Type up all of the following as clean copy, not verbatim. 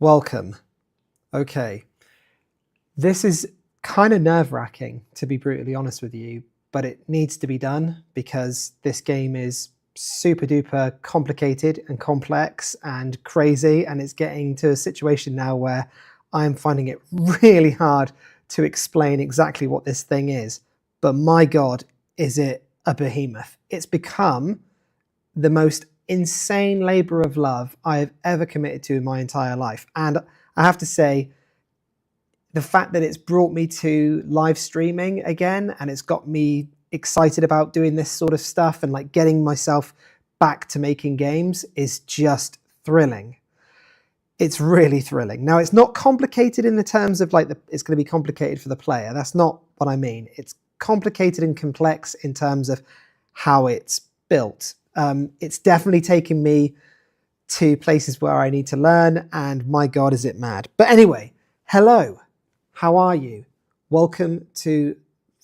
Welcome. Okay, this is kind of nerve-wracking, to be brutally honest with you, but it needs to be done because this game is super duper complicated and complex and crazy, and it's getting to a situation now where I'm finding it really hard to explain exactly what this thing is. But my God, is it a behemoth. It's become the most insane labor of love I have ever committed to in my entire life. And I have to say, the fact that it's brought me to live streaming again, and it's got me excited about doing this sort of stuff and like getting myself back to making games is just thrilling. It's really thrilling. Now, it's not complicated in the terms of like it's going to be complicated for the player. That's not what I mean. It's complicated and complex in terms of how it's built. It's definitely taken me to places where I need to learn, and my God, is it mad. But anyway, hello, how are you? Welcome to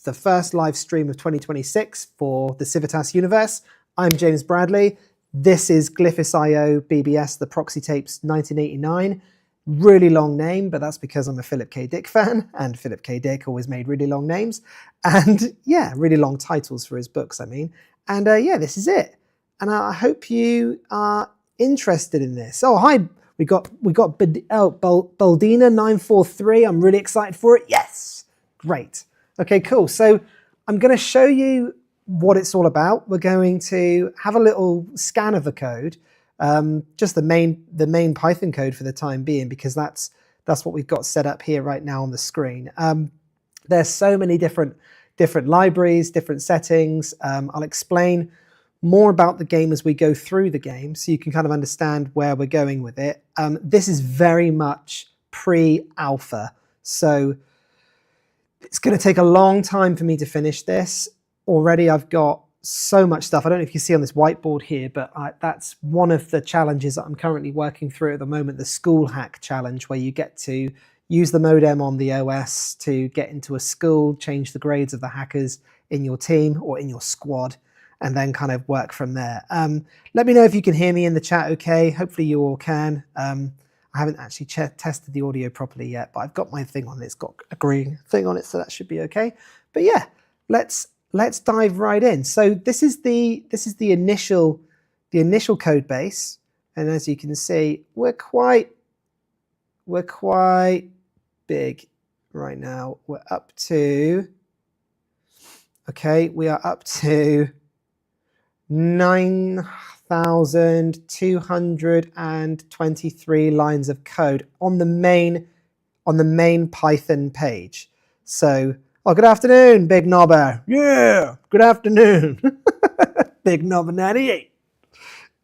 the first live stream of 2026 for the Civitas universe. I'm James Bradley. This is Glyphis.io BBS, the Proxy Tapes 1989. Really long name, but that's because I'm a Philip K. Dick fan, and Philip K. Dick always made really long names. And yeah, really long titles for his books, I mean. And yeah, this is it. And I hope you are interested in this. Oh, hi, we got Baldina 943. I'm really excited for it. Yes, great. Okay, cool. So I'm going to show you what it's all about. We're going to have a little scan of the code, just the main Python code for the time being, because that's what we've got set up here right now on the screen. There's so many different libraries, different settings. I'll explain more about the game as we go through the game so you can kind of understand where we're going with it. This is very much pre-alpha, so it's going to take a long time for me to finish this. Already I've got so much stuff. I don't know if you see on this whiteboard here, but that's one of the challenges that I'm currently working through at the moment, the school hack challenge, where you get to use the modem on the OS to get into a school, change the grades of the hackers in your team or in your squad, and then kind of work from there. Let me know if you can hear me in the chat okay. Hopefully you all can. I haven't actually tested the audio properly yet, but I've got my thing on it. It's got a green thing on it, so that should be okay. But yeah, let's dive right in. So this is the initial code base, and as you can see, we're quite big right now. We're up to, okay, we are up to 9,223 lines of code on the main Python page. So, oh, good afternoon, Big Knobber. Yeah, good afternoon. Big Knobber 98.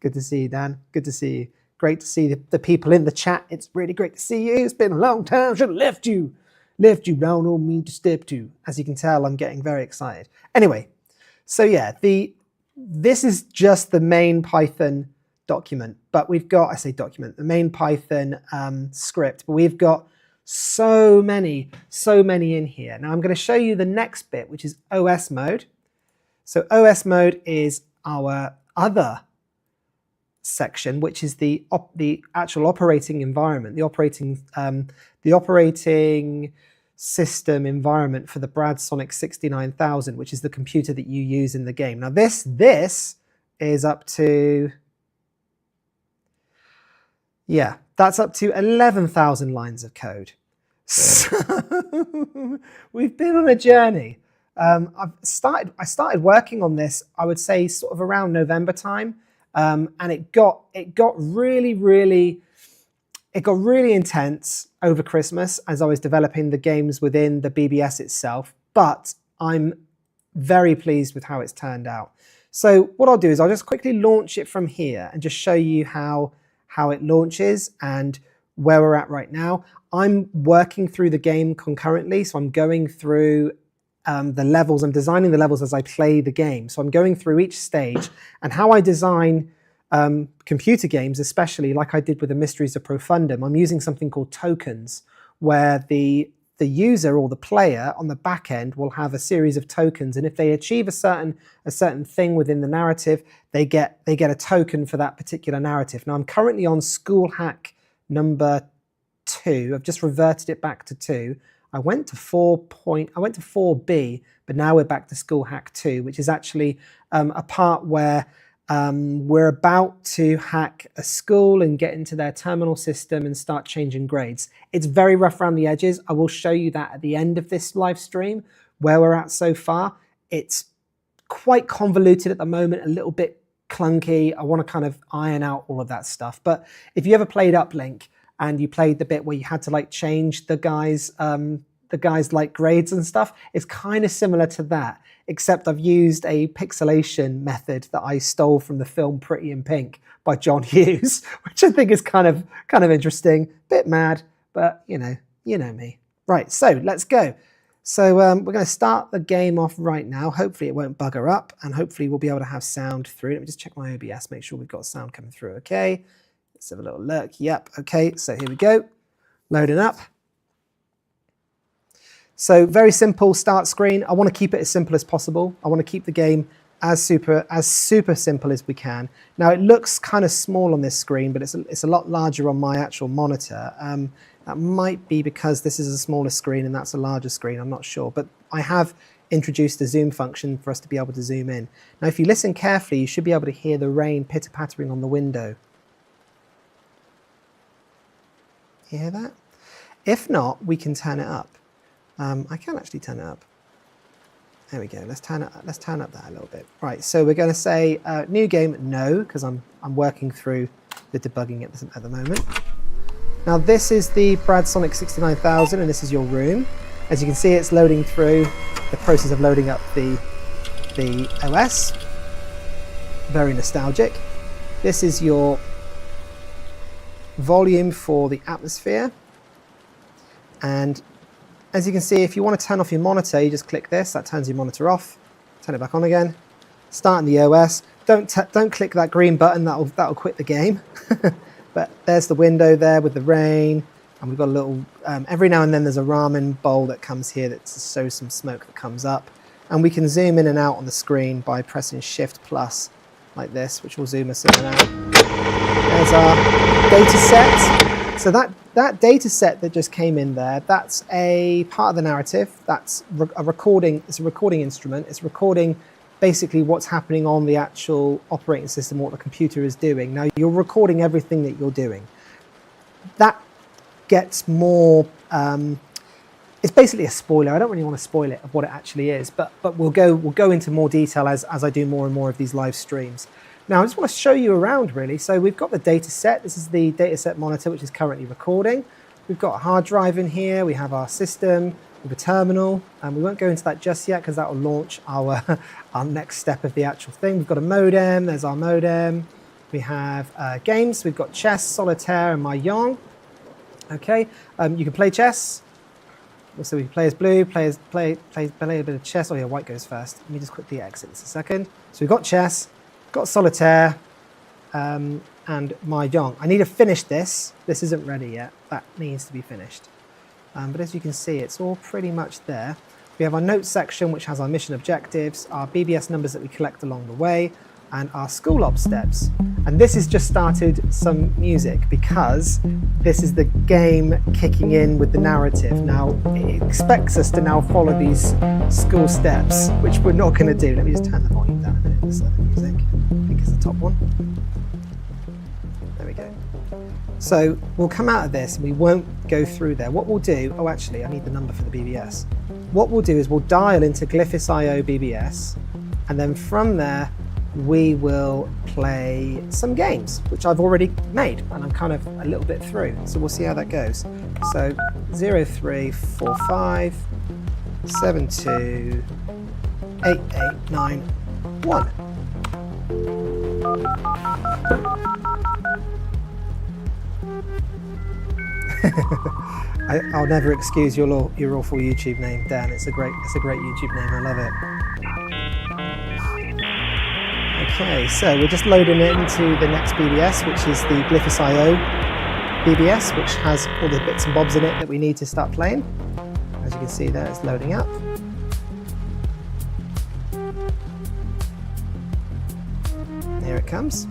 Good to see you, Dan. Good to see you. Great to see the people in the chat. It's really great to see you. It's been a long time. Should have left you down on me to step to. As you can tell, I'm getting very excited. Anyway, so yeah, this is just the main Python document, but we've got, I say document, the main Python script, but we've got so many in here. Now I'm going to show you the next bit, which is OS mode. So OS mode is our other section, which is the actual operating environment, the operating system environment for the Bradsonic 69000, which is the computer that you use in the game. Now this is up to, yeah, that's up to 11,000 lines of code. So we've been on a journey. I started working on this, I would say, sort of around November time, and it got really intense over Christmas as I was developing the games within the BBS itself, but I'm very pleased with how it's turned out. So what I'll do is I'll just quickly launch it from here and just show you how it launches and where we're at right now. I'm working through the game concurrently, so I'm going through the levels. I'm designing the levels as I play the game. So I'm going through each stage, and how I design computer games, especially like I did with the Mysteries of Profundum, I'm using something called tokens, where the user or the player on the back end will have a series of tokens, and if they achieve a certain thing within the narrative, they get a token for that particular narrative. Now I'm currently on school hack number 2. I've just reverted it back to 2. I went to 4B, but now we're back to School Hack 2, which is actually a part where we're about to hack a school and get into their terminal system and start changing grades. It's very rough around the edges. I will show you that at the end of this live stream, where we're at so far. It's quite convoluted at the moment, a little bit clunky. I want to kind of iron out all of that stuff. But if you ever played Uplink and you played the bit where you had to like change the guys like grades and stuff, it's kind of similar to that, except I've used a pixelation method that I stole from the film Pretty in Pink by John Hughes, which I think is kind of interesting, bit mad, but you know me. Right, so let's go. So we're going to start the game off right now. Hopefully it won't bugger up, and hopefully we'll be able to have sound through. Let me just check my OBS, make sure we've got sound coming through. Okay, let's have a little look. Yep, okay, so here we go. Loading up. So very simple start screen. I want to keep it as simple as possible. I want to keep the game as super simple as we can. Now it looks kind of small on this screen, but it's a lot larger on my actual monitor. That might be because this is a smaller screen and that's a larger screen, I'm not sure. But I have introduced a zoom function for us to be able to zoom in. Now if you listen carefully, you should be able to hear the rain pitter-pattering on the window. You hear that? If not, we can turn it up. I can actually turn it up. There we go. Let's turn up that a little bit. Right. So we're going to say new game, no, because I'm working through the debugging at the moment. Now this is the Brad Sonic 69000, and this is your room. As you can see, it's loading through the process of loading up the OS. Very nostalgic. This is your volume for the atmosphere, and as you can see, if you want to turn off your monitor, you just click this. That turns your monitor off. Turn it back on again. Starting the OS. Don't click that green button. That'll quit the game. But there's the window there with the rain, and we've got a little. Every now and then there's a ramen bowl that comes here that shows some smoke that comes up, and we can zoom in and out on the screen by pressing Shift plus like this, which will zoom us in and out. There's our data set. So that data set that just came in there, that's a part of the narrative. That's a recording. It's a recording instrument. It's recording basically what's happening on the actual operating system, what the computer is doing. Now you're recording everything that you're doing. That gets more. It's basically a spoiler. I don't really want to spoil it of what it actually is, but we'll go into more detail as I do more and more of these live streams. Now, I just want to show you around, really. So we've got the data set. This is the data set monitor, which is currently recording. We've got a hard drive in here. We have our system with a terminal. And we won't go into that just yet because that will launch our next step of the actual thing. We've got a modem. There's our modem. We have games. We've got chess, solitaire, and mahjong. Okay, you can play chess. So we can play as blue, play a bit of chess. Oh yeah, white goes first. Let me just quickly exit this a second. So we've got chess. Got solitaire and mahjong. I need to finish this. This isn't ready yet. That needs to be finished. But as you can see, it's all pretty much there. We have our notes section, which has our mission objectives, our BBS numbers that we collect along the way, and our school ops steps. And this has just started some music because this is the game kicking in with the narrative. Now, it expects us to now follow these school steps, which we're not going to do. Let me just turn the volume down a minute so the music, I think it's the top one. There we go. So we'll come out of this and we won't go through there. What we'll do, oh actually I need the number for the BBS. What we'll do is we'll dial into Glyphis.io BBS, and then from there we will play some games, which I've already made and I'm kind of a little bit through. So we'll see how that goes. So 0345 72 8891. I'll never excuse your awful YouTube name, Dan. It's a great YouTube name. I love it. Okay, so we're just loading it into the next BBS, which is the Glyphis.io BBS, which has all the bits and bobs in it that we need to start playing. As you can see there, it's loading up. Here it comes.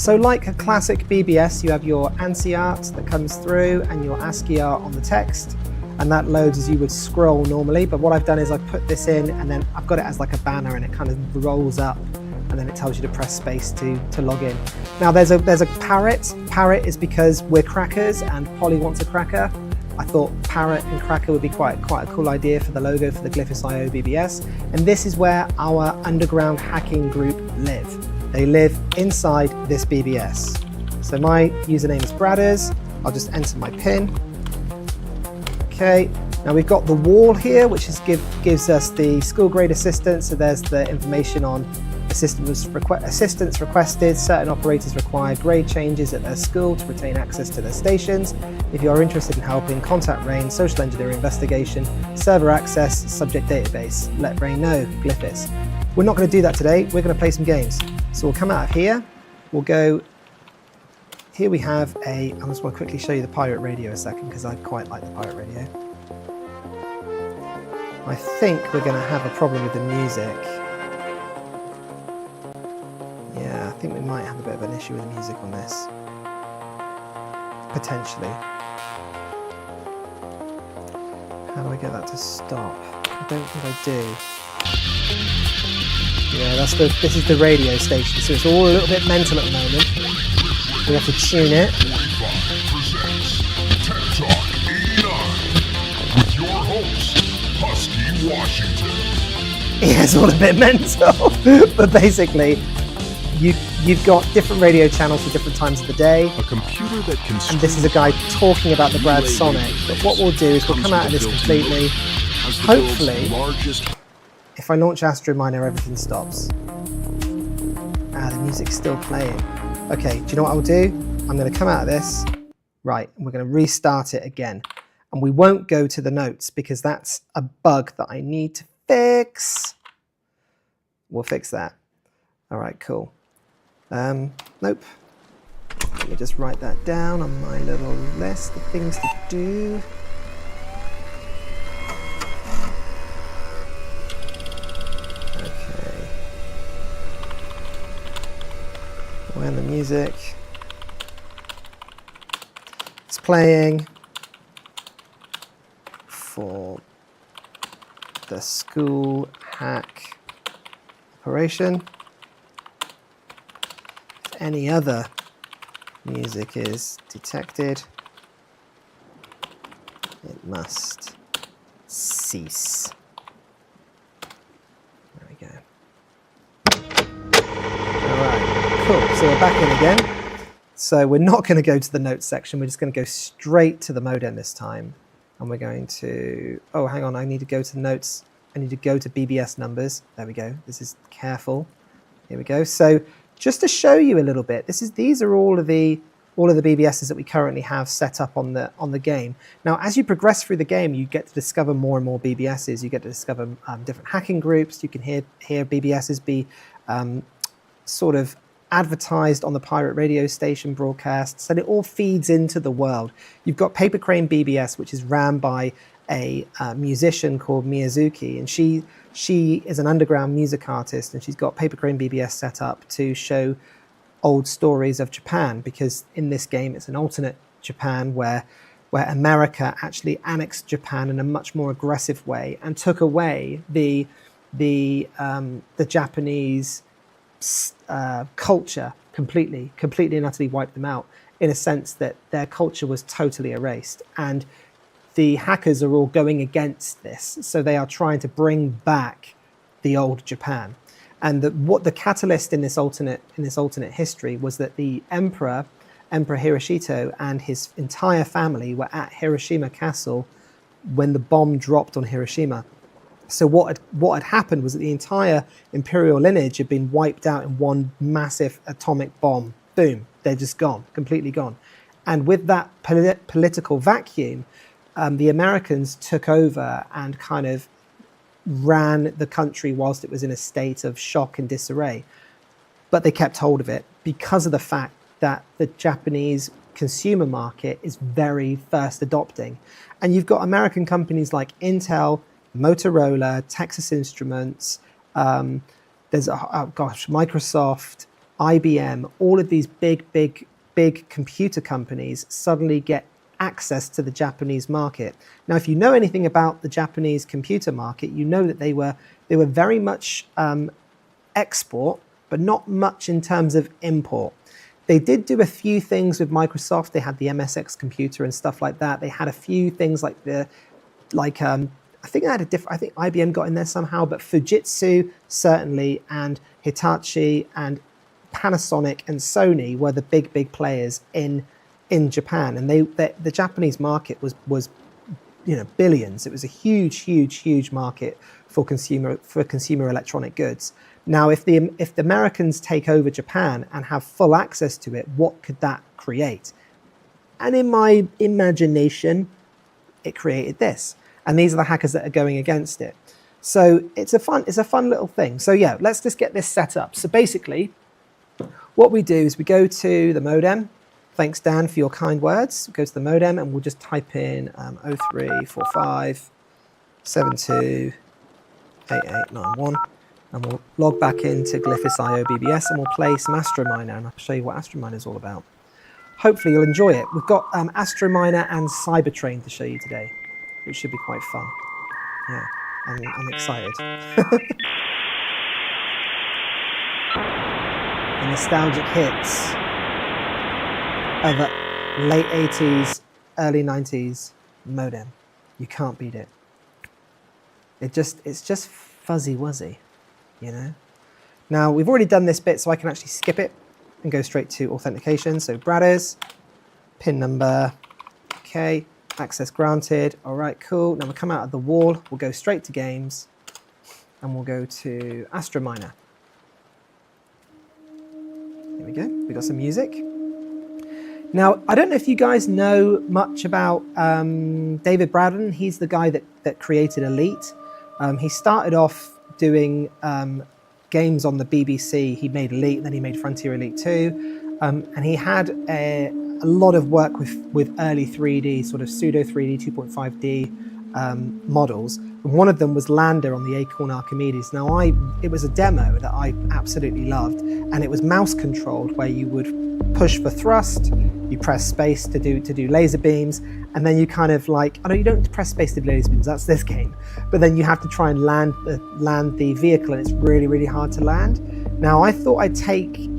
So like a classic BBS, you have your ANSI art that comes through and your ASCII art on the text, and that loads as you would scroll normally. But what I've done is I've put this in and then I've got it as like a banner, and it kind of rolls up and then it tells you to press space to log in. Now there's a parrot. Parrot is because we're crackers and Polly wants a cracker. I thought parrot and cracker would be quite a cool idea for the logo for the Glyphis.io BBS. And this is where our underground hacking group live. They live inside this BBS. So my username is Bradders. I'll just enter my PIN. Okay, now we've got the wall here, which gives us the school grade assistance. So there's the information on assistance requested, certain operators require grade changes at their school to retain access to their stations. If you are interested in helping, contact Rain, social engineering investigation, server access, subject database. Let Rain know, Glyphis. We're not going to do that today, we're going to play some games. So we'll come out of here, we'll go, here we have I just want to quickly show you the pirate radio a second, because I quite like the pirate radio. I think we're going to have a problem with the music. Yeah, I think we might have a bit of an issue with the music on this. Potentially. How do I get that to stop? I don't think I do. Yeah, this is the radio station, so it's all a little bit mental at the moment. We have to tune it. With your host, Husky Washington. Yeah, it's all a bit mental, but basically, you've got different radio channels for different times of the day. A computer that can. And this is a guy talking about the Brad Sonic. But what we'll do is we'll come out of this completely. Hopefully, if I launch Astro Miner, everything stops. The music's still playing. Okay, do you know what I'll do? I'm going to come out of this. Right, and we're going to restart it again. And we won't go to the notes because that's a bug that I need to fix. We'll fix that. All right, cool. Nope. Let me just write that down on my little list of things to do. Okay. When the music is playing for the school hack operation. If any other music is detected, it must cease. There we go. Alright, cool. So we're back in again. So we're not going to go to the notes section, we're just going to go straight to the modem this time. And we're going to, oh, hang on, I need to go to notes. I need to go to BBS numbers. There we go. This is careful. Here we go. So just to show you a little bit, these are all of the BBSs that we currently have set up on the game. Now, as you progress through the game, you get to discover more and more BBSs. You get to discover different hacking groups. You can hear BBSs be sort of advertised on the pirate radio station broadcasts, and it all feeds into the world. You've got Paper Crane BBS, which is ran by a musician called Miyazuki, and she is an underground music artist, and she's got Paper Crane BBS set up to show old stories of Japan, because in this game it's an alternate Japan where America actually annexed Japan in a much more aggressive way and took away the Japanese culture completely and utterly wiped them out, in a sense that their culture was totally erased. And the hackers are all going against this, so they are trying to bring back the old Japan. And what the catalyst in this alternate history was that the Emperor Hirohito and his entire family were at Hiroshima Castle when the bomb dropped on Hiroshima. So what had happened was that the entire imperial lineage had been wiped out in one massive atomic bomb. Boom, they're just gone, completely gone. And with that political vacuum, the Americans took over and kind of ran the country whilst it was in a state of shock and disarray. But they kept hold of it because of the fact that the Japanese consumer market is very first adopting. And you've got American companies like Intel, Motorola, Texas Instruments, there's Microsoft, IBM, all of these big computer companies suddenly get access to the Japanese market. Now, if you know anything about the Japanese computer market, you know that they were very much export, but not much in terms of import. They did do a few things with Microsoft. They had the MSX computer and stuff like that. They had a few things like I think IBM got in there somehow, but Fujitsu certainly, and Hitachi and Panasonic and Sony were the big players in Japan, and the Japanese market was billions. It was a huge market for consumer electronic goods. Now, if the Americans take over Japan and have full access to it, what could that create? And in my imagination, it created this. And these are the hackers that are going against it. So it's a fun little thing. So yeah, let's just get this set up. So basically, what we do is we go to the modem. Thanks, Dan, for your kind words. Go to the modem and we'll just type in 0345 72 8891. And we'll log back into Glyphis.io BBS and we'll play some Astro Miner, and I'll show you what Astro Miner is all about. Hopefully you'll enjoy it. We've got Astro Miner and Cybertrain to show you today, which should be quite fun. Yeah, I'm excited. The nostalgic hits of a late 80s, early 90s modem. You can't beat it. It's just fuzzy wuzzy, you know? Now, we've already done this bit, so I can actually skip it and go straight to authentication. So Bradders, pin number, okay, access granted. All right, cool. Now we'll come out of the wall, we'll go straight to games, and we'll go to Astro Miner. Here we go, we got some music. Now, I don't know if you guys know much about David Braddon. He's the guy that created Elite. He started off doing games on the BBC. He made Elite, then he made Frontier Elite 2. And he had a lot of work with early 3D, sort of pseudo 3D 2.5D models. And one of them was Lander on the Acorn Archimedes. Now, it was a demo that I absolutely loved, and it was mouse controlled, where you would push for thrust, you press space to do laser beams, and then you kind of like, I know you don't press space to do laser beams, that's this game, but then you have to try and land the vehicle, and it's really hard to land. Now, I thought I'd take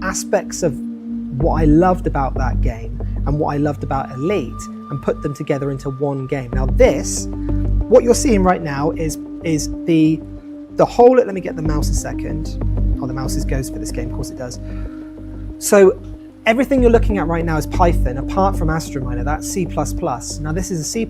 aspects of what I loved about that game and what I loved about Elite and put them together into one game. Now this, what you're seeing right now is the whole, let me get the mouse a second. Oh, the mouse goes for this game, of course it does. So everything you're looking at right now is Python, apart from Astro Miner, that's C++. Now this is a C++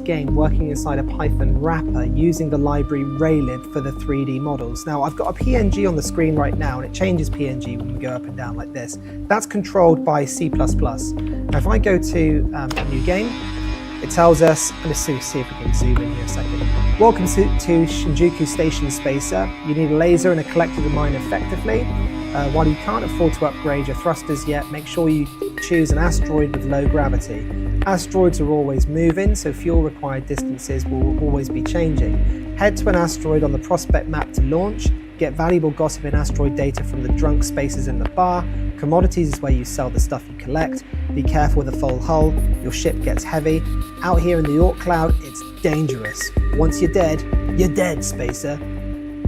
game working inside a Python wrapper using the library Raylib for the 3D models. Now I've got a PNG on the screen right now, and it changes PNG when we go up and down like this. That's controlled by C++. Now if I go to a new game, it tells us, let's see if we can zoom in here a second. Welcome to Shinjuku Station Spacer. You need a laser and a collector to mine effectively. While you can't afford to upgrade your thrusters yet, make sure you choose an asteroid with low gravity. Asteroids are always moving, so fuel required distances will always be changing. Head to an asteroid on the prospect map to launch. Get valuable gossip and asteroid data from the drunk spaces in the bar. Commodities is where you sell the stuff you collect. Be careful with a full hull, your ship gets heavy. Out here in the Oort cloud, it's dangerous. Once you're dead, Spacer.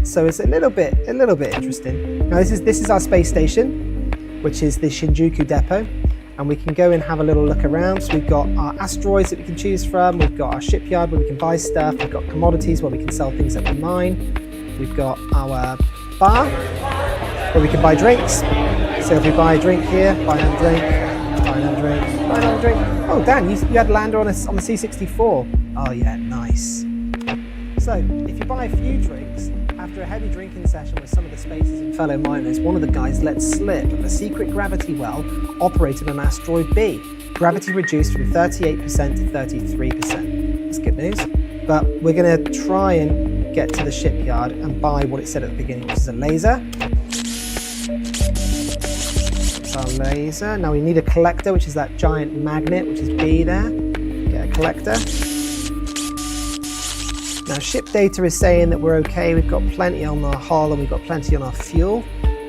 So it's a little bit interesting. Now this is our space station, which is the Shinjuku depot, and we can go and have a little look around. So we've got our asteroids that we can choose from, we've got our shipyard where we can buy stuff, we've got commodities where we can sell things at the mine, we've got our bar where we can buy drinks. So if we buy a drink here, buy another drink, buy another drink, buy another drink. Oh Dan, you had Lander on the C64. Oh yeah, nice. So if you buy a few drinks, after a heavy drinking session with some of the Spacers and fellow miners, one of the guys let slip of a secret gravity well operated on asteroid B. Gravity reduced from 38% to 33%. That's good news. But we're going to try and get to the shipyard and buy what it said at the beginning, which is a laser. That's our laser. Now we need a collector, which is that giant magnet, which is B there. Get a collector. Now ship data is saying that we're okay, we've got plenty on our hull and we've got plenty on our fuel.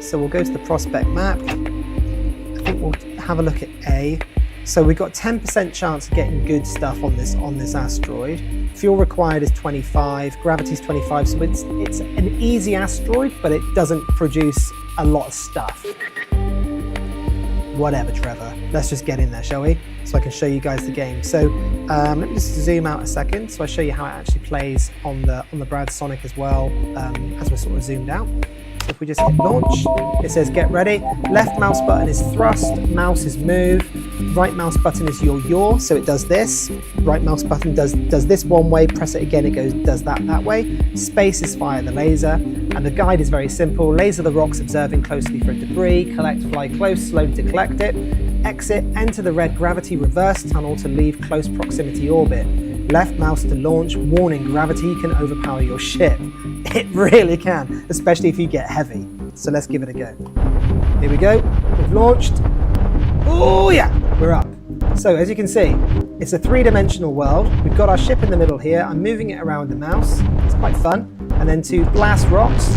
So we'll go to the prospect map. I think we'll have a look at A. So we've got 10% chance of getting good stuff on this asteroid. Fuel required is 25, gravity is 25, so it's an easy asteroid, but it doesn't produce a lot of stuff. Whatever, Trevor. Let's just get in there, shall we? So I can show you guys the game. So let me just zoom out a second so I show you how it actually plays on the Brad Sonic as well, as we're sort of zoomed out. So if we just hit launch, it says get ready. Left mouse button is thrust, mouse is move, right mouse button is your yaw, so it does this. Right mouse button does this one way, press it again, it does that way. Space is fire the laser, and the guide is very simple. Laser the rocks, observing closely for debris, collect, fly close, slowly to collect it. Exit, enter the red gravity reverse tunnel to leave close proximity orbit. Left mouse to launch, warning, gravity can overpower your ship. It really can, especially if you get heavy. So let's give it a go. Here we go, we've launched. Oh yeah, we're up. So as you can see, it's a three-dimensional world. We've got our ship in the middle here. I'm moving it around the mouse. It's quite fun. And then to blast rocks,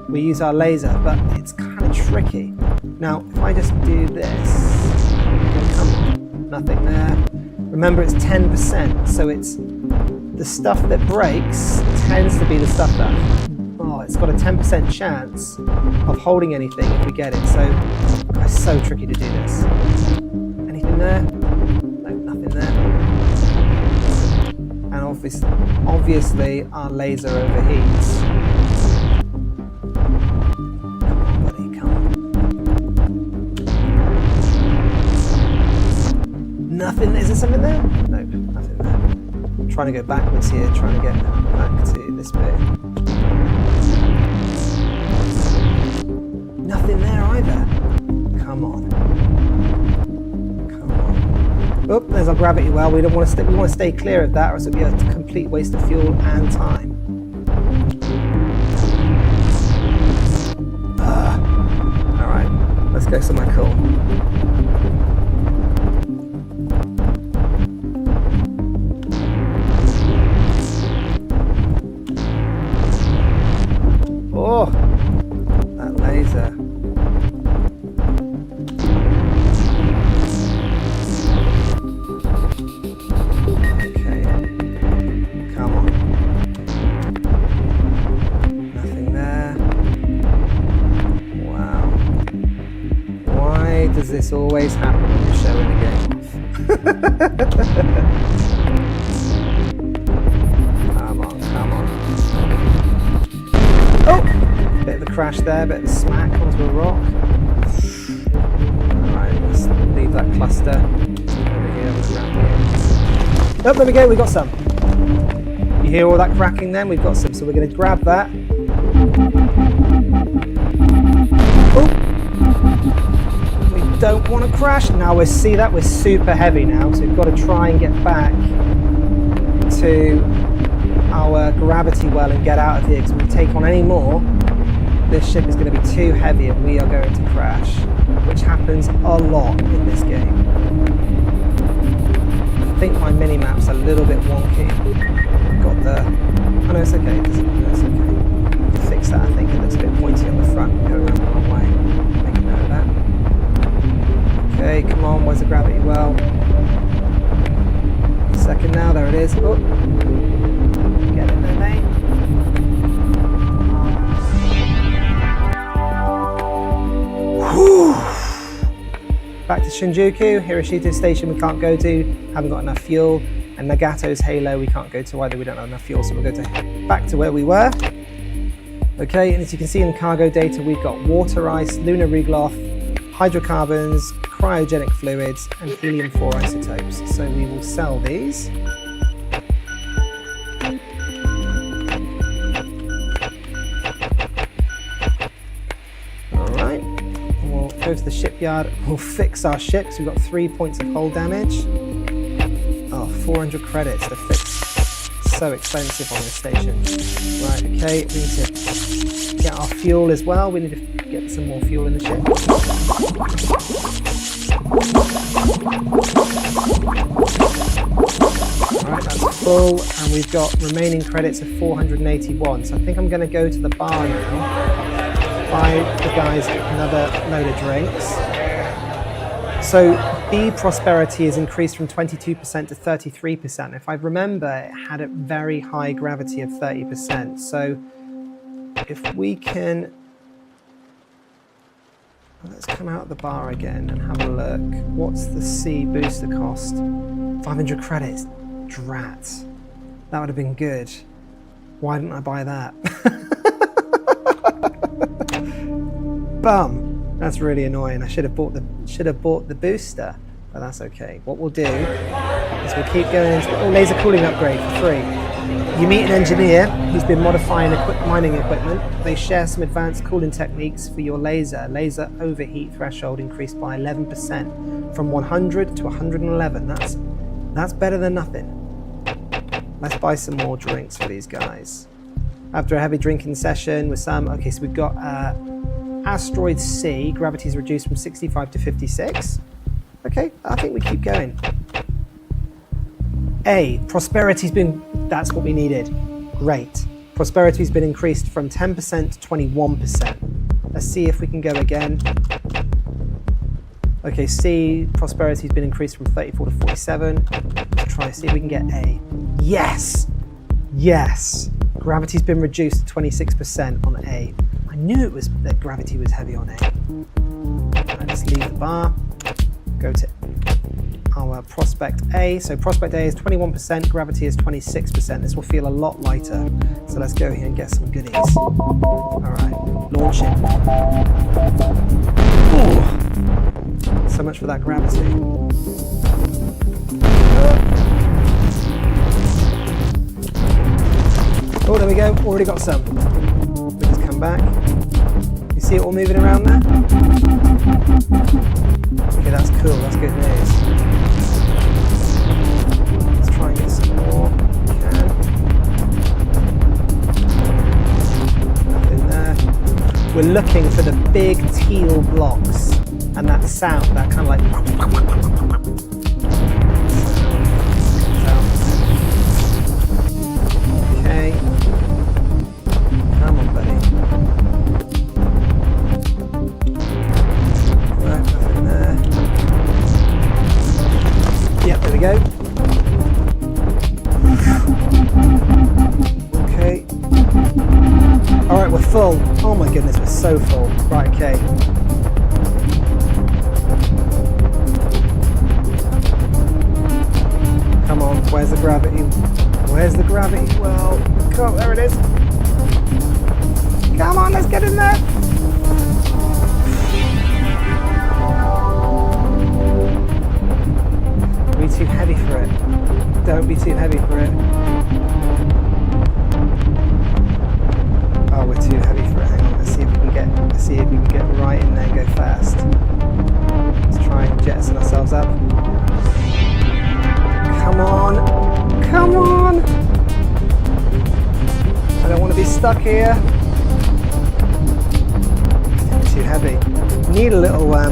we use our laser, but it's kind of tricky. Now, if I just do this, come on, nothing there. Remember, it's 10%, so it's the stuff that breaks tends to be the stuff that, it's got a 10% chance of holding anything if we get it. So it's so tricky to do this. Anything there? No, nothing there. And obviously our laser overheats. Nothing, is there something there? Nope, nothing there. I'm trying to go backwards here, trying to get back to this bit. Nothing there either. Come on. Come on. Oh, there's our gravity well. We don't want to we want to stay clear of that, or else it'll be a complete waste of fuel and time. Alright, let's go somewhere cool. Oh, that laser. Okay, come on. Nothing there. Wow. Why does this always happen when you're showing a game off? Come on, come on. Oh! Bit of a crash there, bit of a smack onto a rock. Alright, let's leave that cluster. Over here, around here. Oh, there we go, we got some. You hear all that cracking then? We've got some, so we're going to grab that. Oh! We don't want to crash. Now we see that we're super heavy now, so we've got to try and get back to our gravity well and get out of here, because if we take on any more, this ship is going to be too heavy and we are going to crash, which happens a lot in this game. I think my mini-map's a little bit wonky. Got the... Oh no, it's okay. It's okay. To fix that, I think it looks a bit pointy on the front. Go around the wrong way. Make a note of that. Okay, come on. Where's the gravity well? A second now. There it is. Oh. Get in there, mate. Whew. Back to Shinjuku, Hiroshita Station we can't go to, haven't got enough fuel, and Nagato's Halo we can't go to either, we don't have enough fuel, so we'll go back to where we were. Okay, and as you can see in cargo data, we've got water ice, lunar regloth, hydrocarbons, cryogenic fluids, and helium-4 isotopes. So we will sell these. Go to the shipyard, we'll fix our ships. We've got 3 points of hull damage. Oh, 400 credits to fix. So expensive on this station. Right, okay, we need to get our fuel as well. We need to get some more fuel in the ship. Alright, that's full, and we've got remaining credits of 481. So I think I'm going to go to the bar now. buy the guys another load of drinks. So B prosperity is increased from 22% to 33%. If I remember, it had a very high gravity of 30%. So if we can, let's come out of the bar again and have a look. What's the C booster cost? 500 credits. Drat. That would have been good. Why didn't I buy that? Bum. That's really annoying. I should have bought the booster, but that's okay. What we'll do is we'll keep going into laser cooling upgrade for free. You meet an engineer who's been modifying mining equipment. They share some advanced cooling techniques for your laser. Laser overheat threshold increased by 11% from 100 to 111. That's better than nothing. Let's buy some more drinks for these guys. After a heavy drinking session with some, okay, so we've got Asteroid C, gravity is reduced from 65 to 56. Okay, I think we keep going. A, prosperity's been, that's what we needed. Great. Prosperity's been increased from 10% to 21%. Let's see if we can go again. Okay, C, prosperity's been increased from 34 to 47. Let's try and see if we can get A. Yes! Yes! Gravity's been reduced to 26% on A. I knew it was that gravity was heavy on A. Right, let's leave the bar. Go to our prospect A. So prospect A is 21%, gravity is 26%. This will feel a lot lighter. So let's go here and get some goodies. All right, launch it. Ooh. So much for that gravity. Oh, there we go. Already got some. We just come back. You see it all moving around there? Okay, that's cool. That's good news. Let's try and get some more. We can. Nothing there. We're looking for the big teal blocks and that sound, that kind of like. Okay. Come on, buddy. Right, nothing there. Yep, there we go. Okay. Alright, we're full. Oh my goodness, we're so full. Right, okay. Come on, where's the gravity? Where's the gravity? Well, come on, there it is. Come on, let's get in there. Be too heavy for it. Don't be too heavy for it. Oh, we're too heavy for it. Hang on, let's see if we can get right in there and go fast. Let's try and jettison ourselves up. Come on. Come on. I don't want to be stuck here. Too heavy. Need a little, I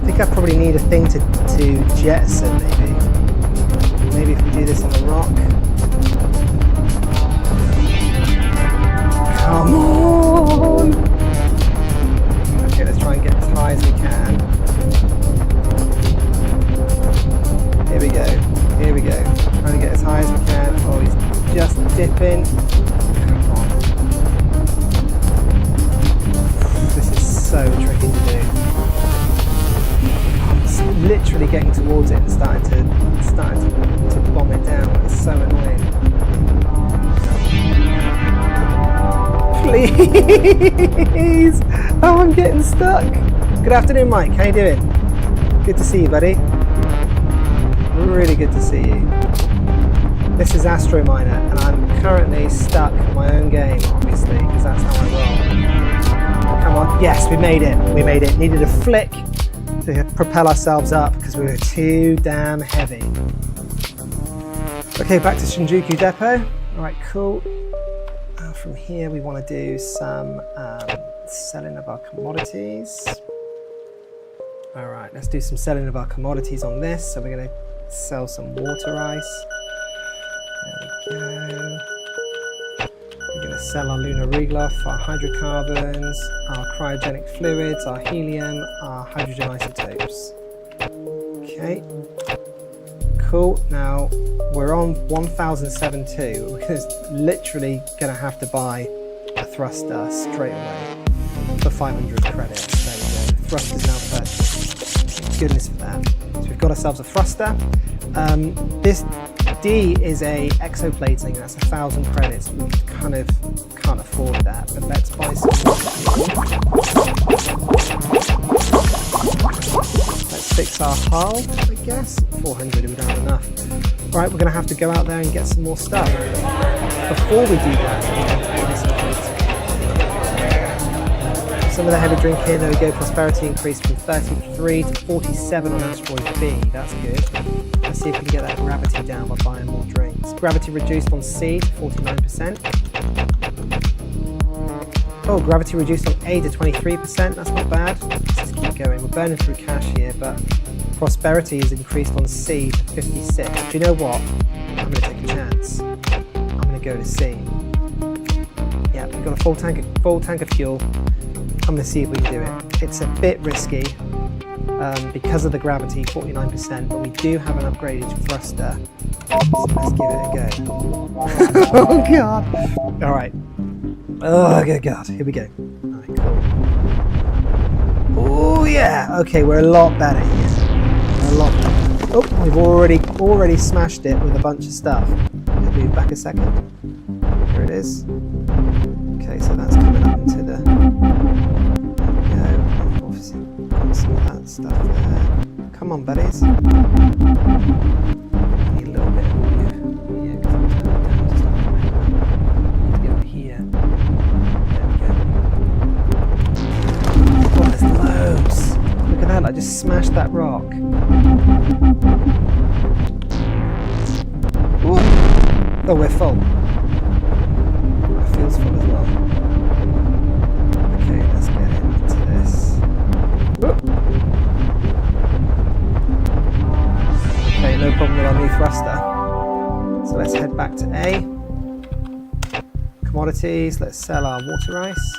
think I probably need a thing to jettison, maybe. Maybe if we do this on the rock. Come on! Okay, let's try and get as high as we can. Here we go. Here we go. Trying to get as high as we can. Oh, he's just dipping. So tricky to do. It's literally getting towards it and starting to bomb it down. It's so annoying. Please! Oh, I'm getting stuck. Good afternoon, Mike. How you doing? Good to see you, buddy. Really good to see you. This is Astro Miner, and I'm currently stuck in my own game, obviously, because that's how I roll. Come on. Yes, we made it. We made it. Needed a flick to propel ourselves up because we were too damn heavy. Okay, back to Shinjuku Depot. All right, cool. From here, we want to do some selling of our commodities. All right, let's do some selling of our commodities on this. So we're going to sell some water ice. There we go. We're going to Sell our lunar regloth, our hydrocarbons, our cryogenic fluids, our helium, our hydrogen isotopes. Okay, cool. Now we're on 1072. We're literally going to have to buy a thruster straight away for 500 credits. There we go. Thruster's now purchased. Thank goodness for that. So we've got ourselves a thruster. This D is a exoplating, that's 1,000 credits. We kind of can't afford that, but let's buy some more fuel. Let's fix our hull, I guess. 400 we don't have enough. Right, we're going to have to go out there and get some more stuff. Before we do that, some of the heavy drinking, there we go, prosperity increased from 33 to 47 on asteroid B, that's good. Let's see if we can get that gravity down by buying more drinks. Gravity reduced on C to 49%. Oh, gravity reduced on A to 23%, that's not bad. Let's just keep going. We're burning through cash here, but prosperity is increased on C to 56. Do you know what? I'm going to take a chance. I'm going to go to C. Yeah, we've got a full tank of fuel. I'm going to see if we can do it. It's a bit risky because of the gravity, 49%, but we do have an upgraded thruster. So let's give it a go. Oh god! Alright. Oh good god, here we go. Alright, cool. Oh yeah! Okay, we're a lot better here. We're a lot better. Oh, we've already smashed it with a bunch of stuff. Let's move back a second. Here it is. Okay, so that's coming up into the... There we go. Obviously, got some of that stuff there. Come on, buddies. Need a little bit of here. Yeah, because I'm turning it down just a little bit. Need to get over here. There we go. Oh, there's loads. Look at that, I just smashed that rock. Ooh. Oh, we're full. Our fuel's full as well. Okay, let's get into this. Ooh. Okay, no problem with our new thruster. So let's head back to A. Commodities, let's sell our water ice.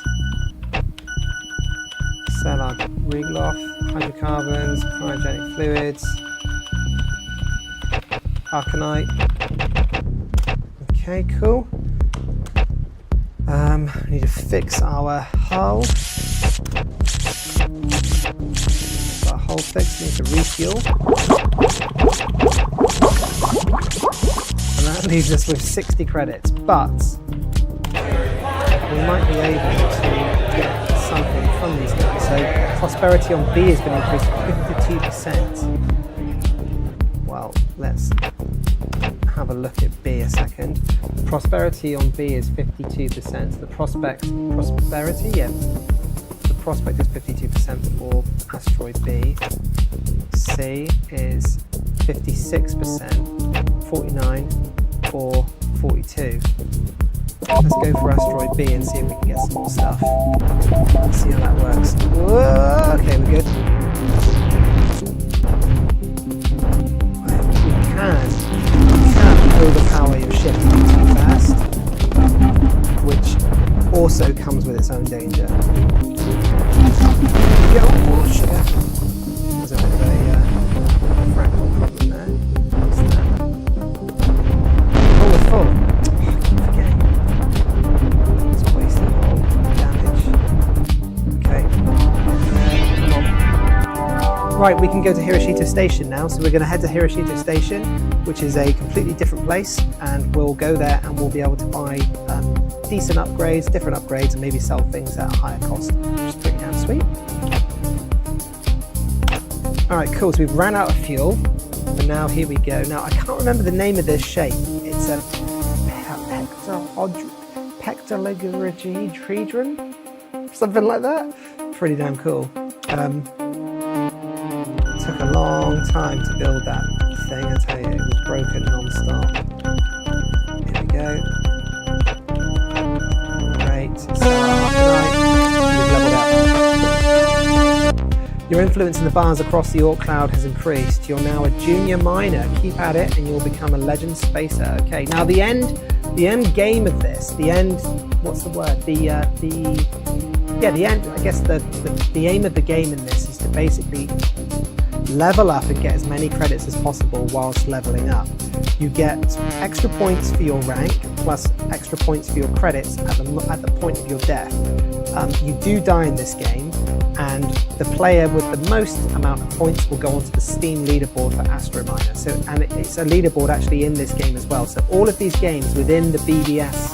Sell our regloth, hydrocarbons, cryogenic fluids, arcanite. Okay, cool. We need to fix our hull. Our hull fixed, we need to refuel. And that leaves us with 60 credits, but we might be able to get something from these guys. So prosperity on B has been increased to 52%. Well, let's have a look at B a second. Prosperity on B is 52%. The prosperity, yeah. The prospect is 52% for asteroid B. C is 56%, 49 for 42. Let's go for asteroid B and see if we can get some more stuff. Let's see how that works. Whoa, okay, we're good. We can overpower your ship too fast, which also comes with its own danger. Oh, sugar. There's a bit of a fractal problem there. What's that? Oh, we're full. Right, we can go to Hiroshita Station now, so we're going to head to Hiroshita Station, which is a completely different place, and we'll go there and we'll be able to buy decent upgrades, different upgrades, and maybe sell things at a higher cost, which is pretty damn sweet. Alright, cool, so we've ran out of fuel, and now here we go. Now, I can't remember the name of this shape. It's a pectologorhedron, something like that. Pretty damn cool. Took a long time to build that thing, I tell you, it was broken non-stop. Here we go. Great, so we've leveled up. Your influence in the bars across the Orc cloud has increased. You're now a junior miner. Keep at it and you'll become a legend spacer. Okay, now the end game of this, the end, what's the word? The end, I guess the aim of the game in this is to basically level up and get as many credits as possible whilst leveling up. You get extra points for your rank plus extra points for your credits at the point of your death. You do die in this game, and the player with the most amount of points will go onto the Steam leaderboard for Astro Miner. So, and it's a leaderboard actually in this game as well. So all of these games within the BBS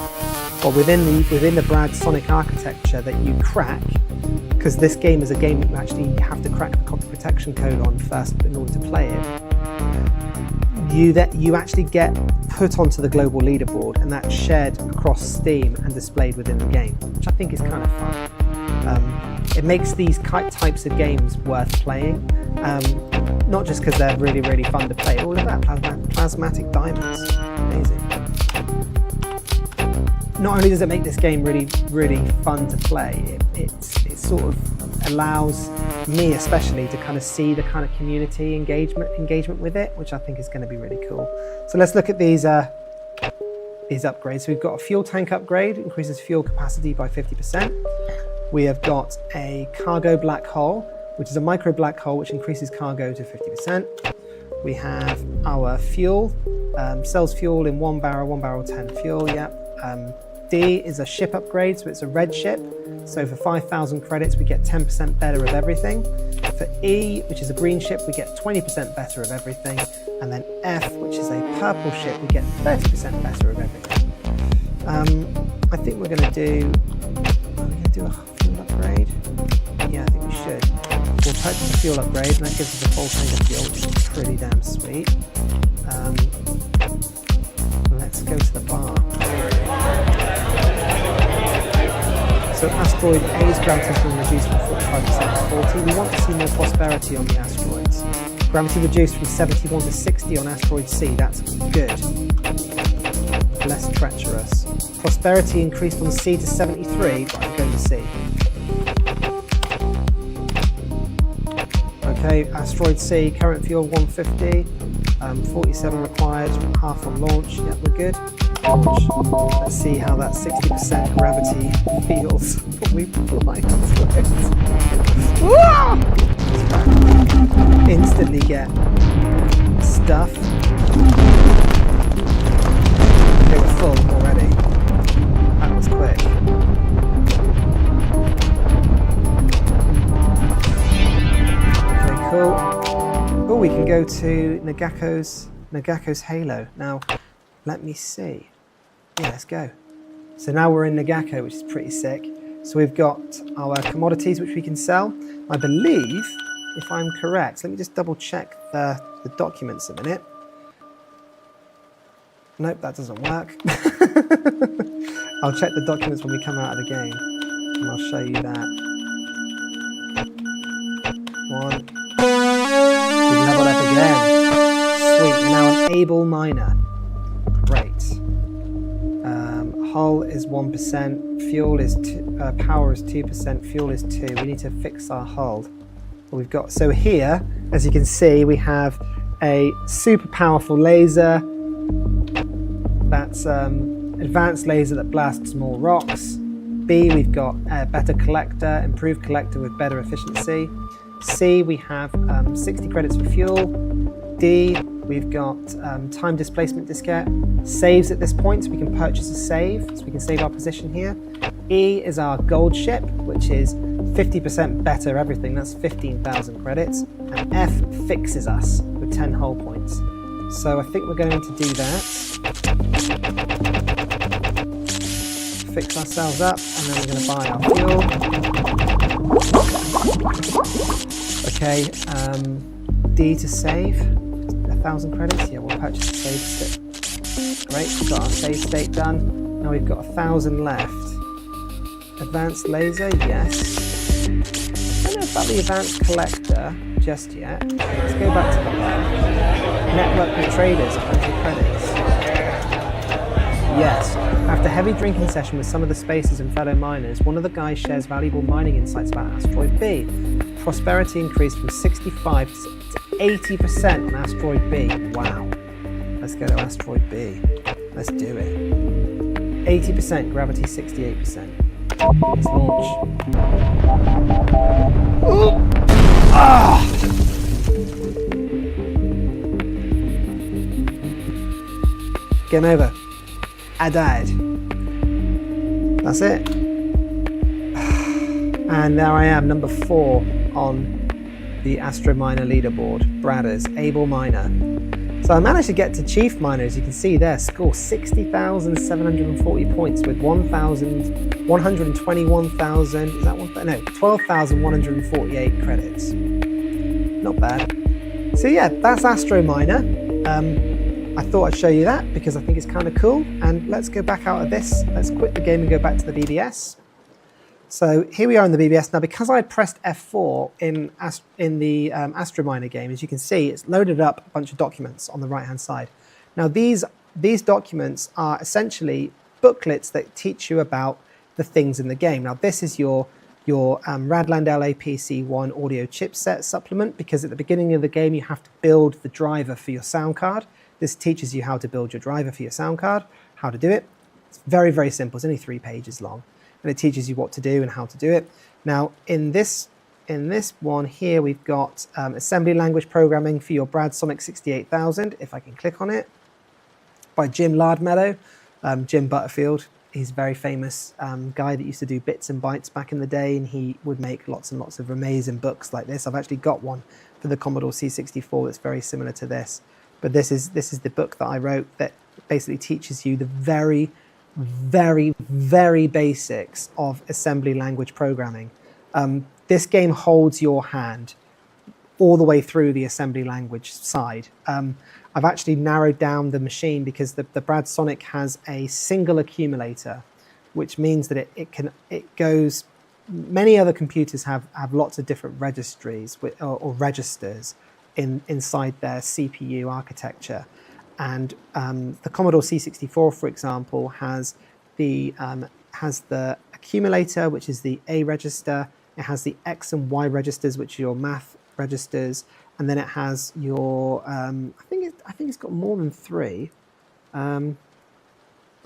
or within the Bragg Sonic architecture that you crack, because this game is a game that you actually have to crack the copy protection code on first in order to play it. You actually get put onto the global leaderboard, and that's shared across Steam and displayed within the game, which I think is kind of fun. It makes these types of games worth playing, not just because they're really, really fun to play. All of that plasmatic diamonds, amazing. Not only does it make this game really, really fun to play, it sort of allows me especially to kind of see the kind of community engagement with it, which I think is going to be really cool. So let's look at these upgrades. So we've got a fuel tank upgrade, increases fuel capacity by 50%. We have got a cargo black hole, which is a micro black hole which increases cargo to 50%. We have our fuel, sells fuel in 1 barrel 10 fuel, yep. D is a ship upgrade, so it's a red ship. So for 5,000 credits, we get 10% better of everything. For E, which is a green ship, we get 20% better of everything. And then F, which is a purple ship, we get 30% better of everything. I think we're going to do a fuel upgrade. Yeah, I think we should. We'll purchase a fuel upgrade, and that gives us a full tank of fuel, which is pretty damn sweet. Let's go to the bar. So asteroid A's gravity has been reduced from 45% to 40. We want to see more prosperity on the asteroids. Gravity reduced from 71 to 60 on asteroid C. That's good. Less treacherous. Prosperity increased on C to 73, but I'm going to C. Okay, asteroid C, current fuel 150, 47 required, half on launch. Yep, we're good. Launch. Let's see how that 60% gravity feels when we fly onto it. Instantly get stuff. They were full already. That was quick. Okay, cool. Oh, we can go to Nagako's Halo. Now, let me see. Yeah, let's go. So now we're in Nagako, which is pretty sick. So we've got our commodities which we can sell. I believe, if I'm correct, let me just double check the documents a minute. Nope, that doesn't work. I'll check the documents when we come out of the game, and I'll show you that. One. We've leveled up again. Sweet, we're now an able miner. Great. Hull is 1%, fuel is power is 2%, fuel is 2. We need to fix our hull. We've got, so here, as you can see, we have a super powerful laser. That's advanced laser that blasts more rocks. B, we've got a better collector, improved collector with better efficiency. C, we have 60 credits for fuel. D, we've got time displacement diskette. Saves at this point, so we can purchase a save, so we can save our position here. E is our gold ship, which is 50% better everything, that's 15,000 credits. And F fixes us with 10 hull points. So I think we're going to do that. Fix ourselves up, and then we're going to buy our fuel. Okay, D to save, 1,000 credits. Yeah, we'll purchase a save state. Great, we've got our save state done. Now we've got 1,000 left. Advanced laser, yes. I don't know about the advanced collector just yet. Let's go back to the network with traders, 100 credits. Yes. After a heavy drinking session with some of the spacers and fellow miners, one of the guys shares valuable mining insights about asteroid B. prosperity increased from 65 to 80% on asteroid B. Wow. Let's go to asteroid B. Let's do it. 80%, gravity 68%. Let's launch. Ooh. Ah! Game over. I died. That's it. And now I am number 4 on the Astro Miner leaderboard. Bradders, able miner. So I managed to get to Chief Miner, as you can see there, score 60,740 points with 121,000, is that one? No, 12,148 credits. Not bad. So yeah, that's Astro Miner. I thought I'd show you that because I think it's kind of cool. And let's go back out of this. Let's quit the game and go back to the BBS. So here we are in the BBS. Now, because I pressed F4 in the Astro Miner game, as you can see, it's loaded up a bunch of documents on the right-hand side. Now, these documents are essentially booklets that teach you about the things in the game. Now, this is your Radland LAPC1 audio chipset supplement, because at the beginning of the game, you have to build the driver for your sound card. This teaches you how to build your driver for your sound card, how to do it. It's very, very simple. It's only 3 pages long. And it teaches you what to do and how to do it. Now, in this one here, we've got assembly language programming for your Brad Sonic 68000, if I can click on it, by Jim Lardmeadow. Jim Butterfield, he's a very famous guy that used to do Bits and Bytes back in the day, and he would make lots and lots of amazing books like this. I've actually got one for the Commodore C64 that's very similar to this. But this is the book that I wrote that basically teaches you the very, very basics of assembly language programming. This game holds your hand all the way through the assembly language side. I've actually narrowed down the machine because the Brad Sonic has a single accumulator, which means that it goes. Many other computers have lots of different registries or registers inside their CPU architecture. And the Commodore C64, for example, has the accumulator, which is the A register. It has the X and Y registers, which are your math registers, and then it has your. I think it's got more than 3. I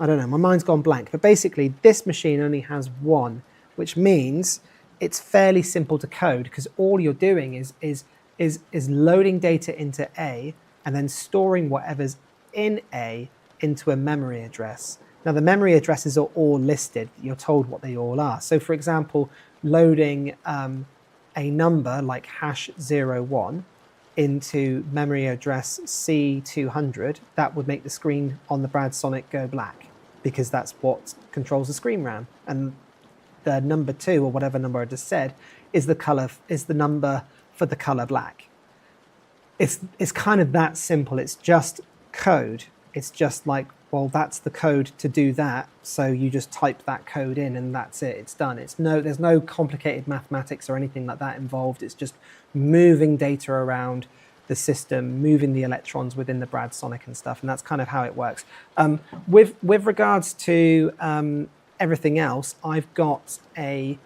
don't know. My mind's gone blank. But basically, this machine only has 1, which means it's fairly simple to code, because all you're doing is loading data into A and then storing whatever's in A into a memory address. Now, the memory addresses are all listed. You're told what they all are. So, for example, loading a number like #01 into memory address C200, that would make the screen on the Brad Sonic go black, because that's what controls the screen RAM. And the number 2, or whatever number I just said, is the number for the color black. It's kind of that simple. It's just code. It's just like, well, that's the code to do that, so you just type that code in and that's it. It's done. There's no complicated mathematics or anything like that involved. It's just moving data around the system, moving the electrons within the Brad Sonic and stuff, and that's kind of how it works. With regards to everything else, I've got an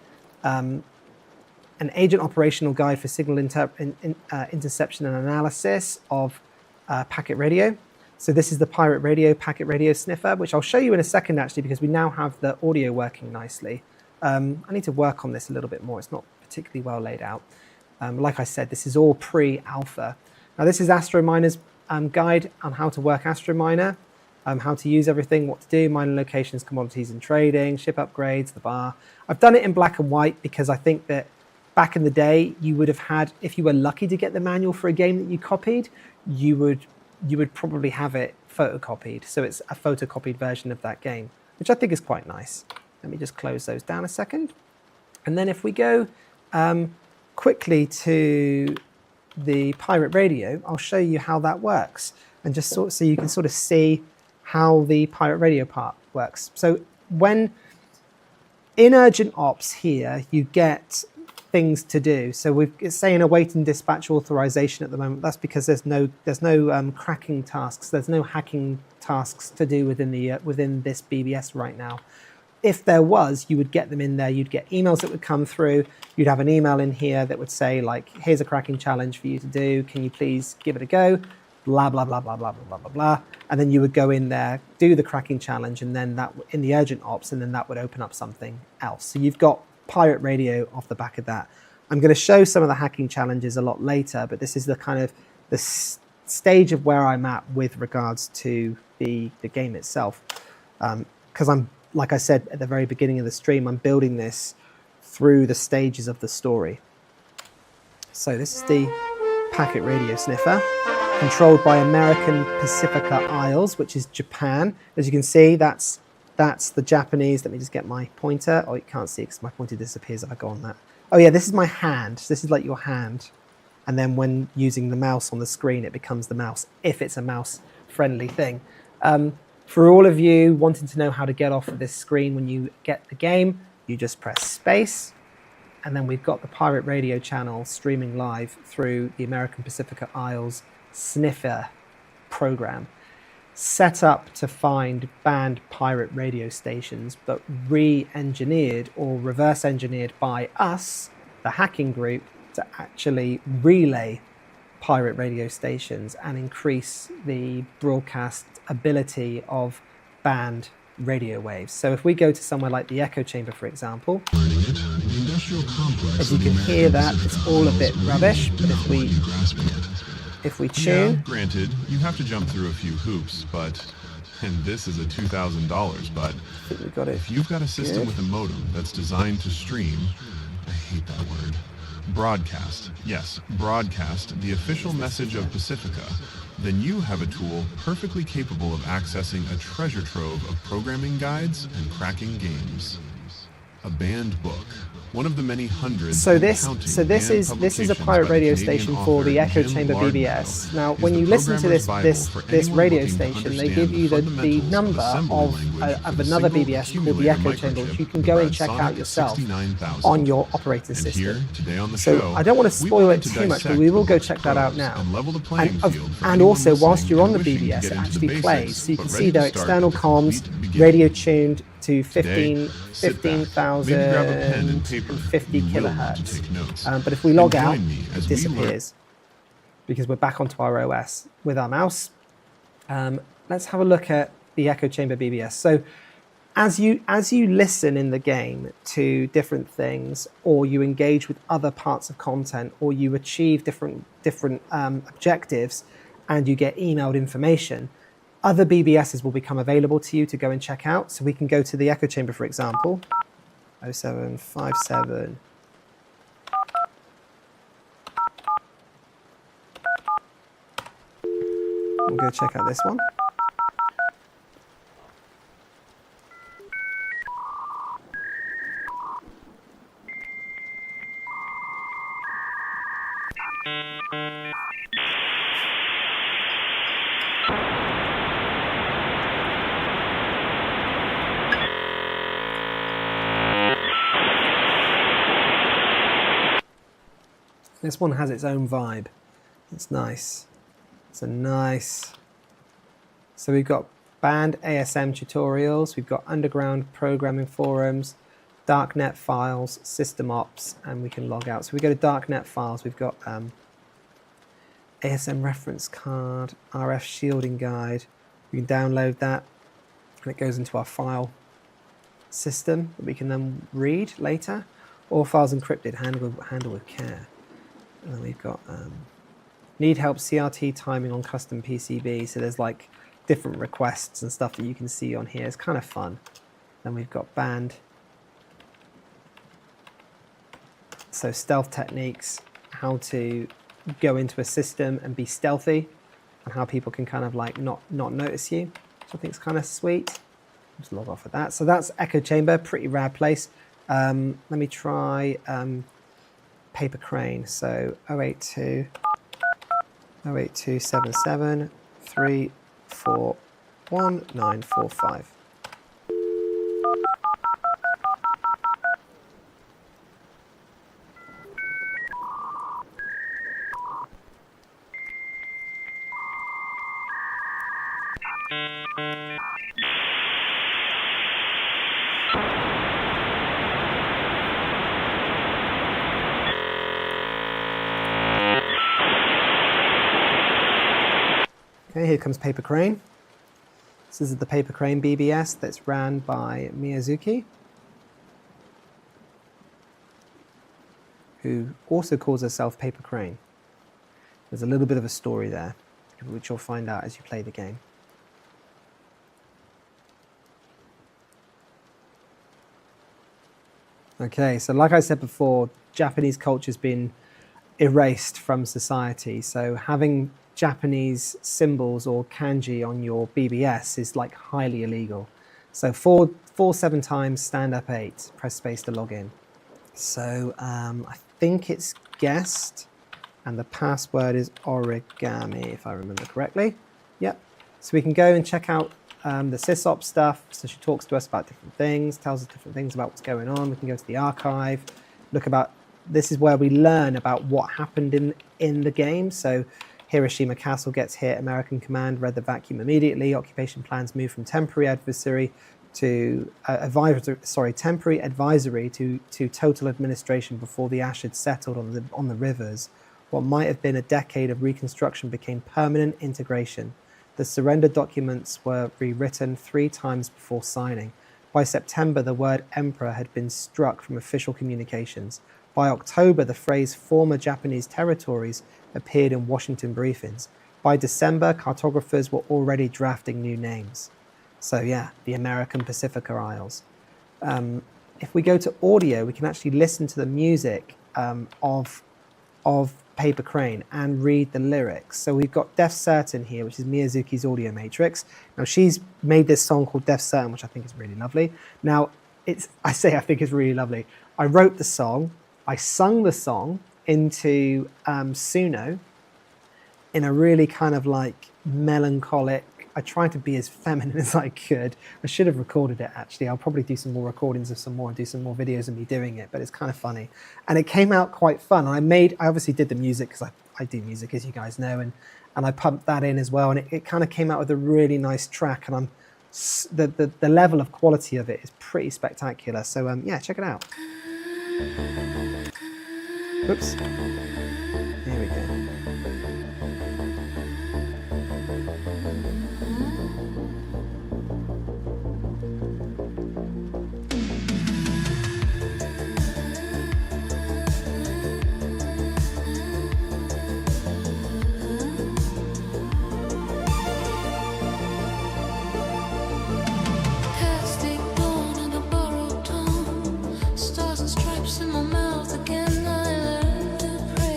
agent operational guide for signal interception and analysis of packet radio. So this is the Pirate Radio packet radio sniffer, which I'll show you in a second, actually, because we now have the audio working nicely. I need to work on this a little bit more. It's not particularly well laid out. Like I said, this is all pre-alpha. Now, this is Astro Miner's guide on how to work Astro Miner, how to use everything, what to do, miner locations, commodities and trading, ship upgrades, the bar. I've done it in black and white because I think that back in the day, you would have had, if you were lucky to get the manual for a game that you copied, you would probably have it photocopied. So it's a photocopied version of that game, which I think is quite nice. Let me just close those down a second. And then if we go quickly to the Pirate Radio, I'll show you how that works. And just so you can sort of see how the Pirate Radio part works. So when in Urgent Ops here, you get things to do. So it's saying await and dispatch authorization at the moment. That's because there's no cracking tasks. There's no hacking tasks to do within this BBS right now. if there was, you would get them in there. You'd get emails that would come through. You'd have an email in here that would say, like, here's a cracking challenge for you to do. Can you please give it a go? Blah, blah, blah, blah, blah, blah, blah, blah, blah. And then you would go in there, do the cracking challenge, and then that in the urgent ops, and then that would open up something else. So you've got pirate radio off the back of that. I'm going to show some of the hacking challenges a lot later, but this is the kind of the stage of where I'm at with regards to the game itself. Because I'm, like I said at the very beginning of the stream, I'm building this through the stages of the story. So this is the packet radio sniffer, controlled by American Pacifica Isles, which is Japan. As you can see, that's the Japanese. Let me just get my pointer. Oh, you can't see because my pointer disappears if I go on that. Oh yeah, this is my hand. This is like your hand. And then when using the mouse on the screen, it becomes the mouse, if it's a mouse-friendly thing. For all of you wanting to know how to get off of this screen when you get the game, you just press space, and then we've got the pirate radio channel streaming live through the American Pacifica Isles sniffer program, set up to find banned pirate radio stations, but re-engineered or reverse-engineered by us, the hacking group, to actually relay pirate radio stations and increase the broadcast ability of banned radio waves. So if we go to somewhere like the echo chamber, for example, as you can hear that, it's all a bit rubbish, but if we tune... Yeah, granted, you have to jump through a few hoops, and this is a $2,000, but we got it. If you've got a system with a modem that's designed to stream, I hate that word, broadcast, yes, broadcast the official message of Pacifica, then you have a tool perfectly capable of accessing a treasure trove of programming guides and cracking games. A banned book, one of the many hundreds. So this is a pirate radio station for the Echo Chamber BBS. Now, when you listen to this radio station, they give you the number of another BBS called the Echo Chamber, which you can go and check out yourself on your operating system. So I don't want to spoil it too much, but we will go check that out now. And also, whilst you're on the BBS, it actually plays. So you can see their external comms, radio tuned to 15,050 kilohertz. But if we log out, it disappears because we're back onto our OS with our mouse. Let's have a look at the Echo Chamber BBS. So as you listen in the game to different things, or you engage with other parts of content, or you achieve different objectives, and you get emailed information, other BBSs will become available to you to go and check out. So we can go to the Echo Chamber, for example, 0757. We'll go check out this one. This one has its own vibe. It's nice. It's a nice... So we've got banned ASM tutorials, we've got underground programming forums, darknet files, system ops, and we can log out. So we go to darknet files, we've got ASM reference card, RF shielding guide. We can download that, and it goes into our file system that we can then read later. All files encrypted, handle with care. And then we've got need help CRT timing on custom PCB. So there's like different requests and stuff that you can see on here. It's kind of fun. Then we've got banned. So stealth techniques, how to go into a system and be stealthy, and how people can kind of like not notice you, which I think is kind of sweet. Just log off of that. So that's Echo Chamber, pretty rad place. Let me try Paper Crane. So 08277 341 945. Okay, here comes Paper Crane. This is the Paper Crane BBS that's ran by Miyazuki, who also calls herself Paper Crane. There's a little bit of a story there, which you'll find out as you play the game. Okay, so like I said before, Japanese culture's been erased from society. So having Japanese symbols or kanji on your BBS is like highly illegal. So 4 times, stand up 8, press space to log in. So I think it's guest, and the password is origami, if I remember correctly. Yep. So we can go and check out the sysop stuff. So she talks to us about different things, tells us different things about what's going on. We can go to the archive, look about, this is where we learn about what happened in the game. So Hiroshima Castle gets hit, American command read the vacuum immediately, occupation plans move from temporary advisory to temporary advisory to total administration before the ash had settled on the rivers. What might have been a decade of reconstruction became permanent integration. The surrender documents were rewritten 3 times before signing. By September, the word emperor had been struck from official communications. By October, the phrase former Japanese territories appeared in Washington briefings. By December, cartographers were already drafting new names. So yeah, the American Pacifica Isles. If we go to audio, we can actually listen to the music of Paper Crane and read the lyrics. So we've got Deaf Certain here, which is Miyazuki's audio matrix. Now she's made this song called Deaf Certain, which I think is really lovely. Now I think it's really lovely. I wrote the song, I sung the song into Suno in a really kind of like melancholic, I tried to be as feminine as I could. I should have recorded it actually. I'll probably do some more recordings of some more and do some more videos of me doing it, but it's kind of funny. And it came out quite fun. And I obviously did the music because I do music, as you guys know, and I pumped that in as well. And it kind of came out with a really nice track, and the level of quality of it is pretty spectacular. So yeah, check it out. Oops. Here we go. In my mouth again, I learned to pray.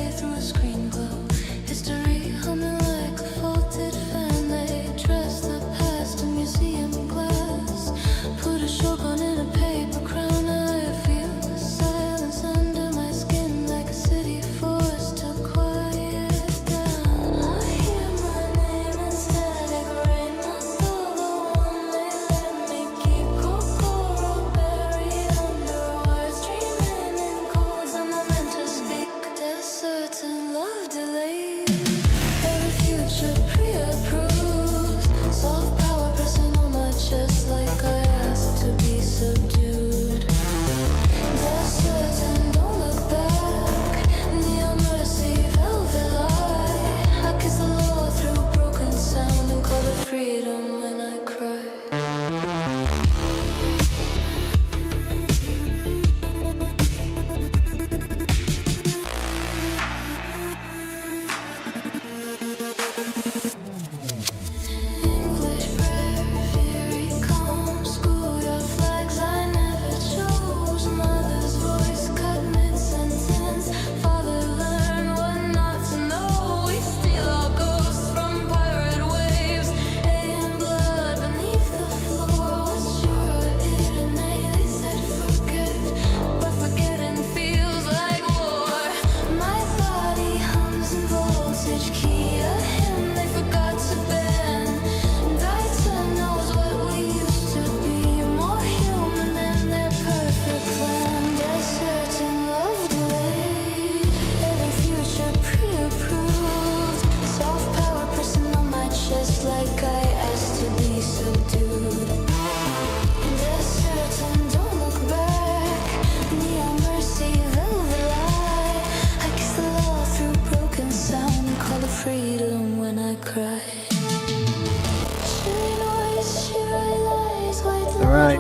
All right.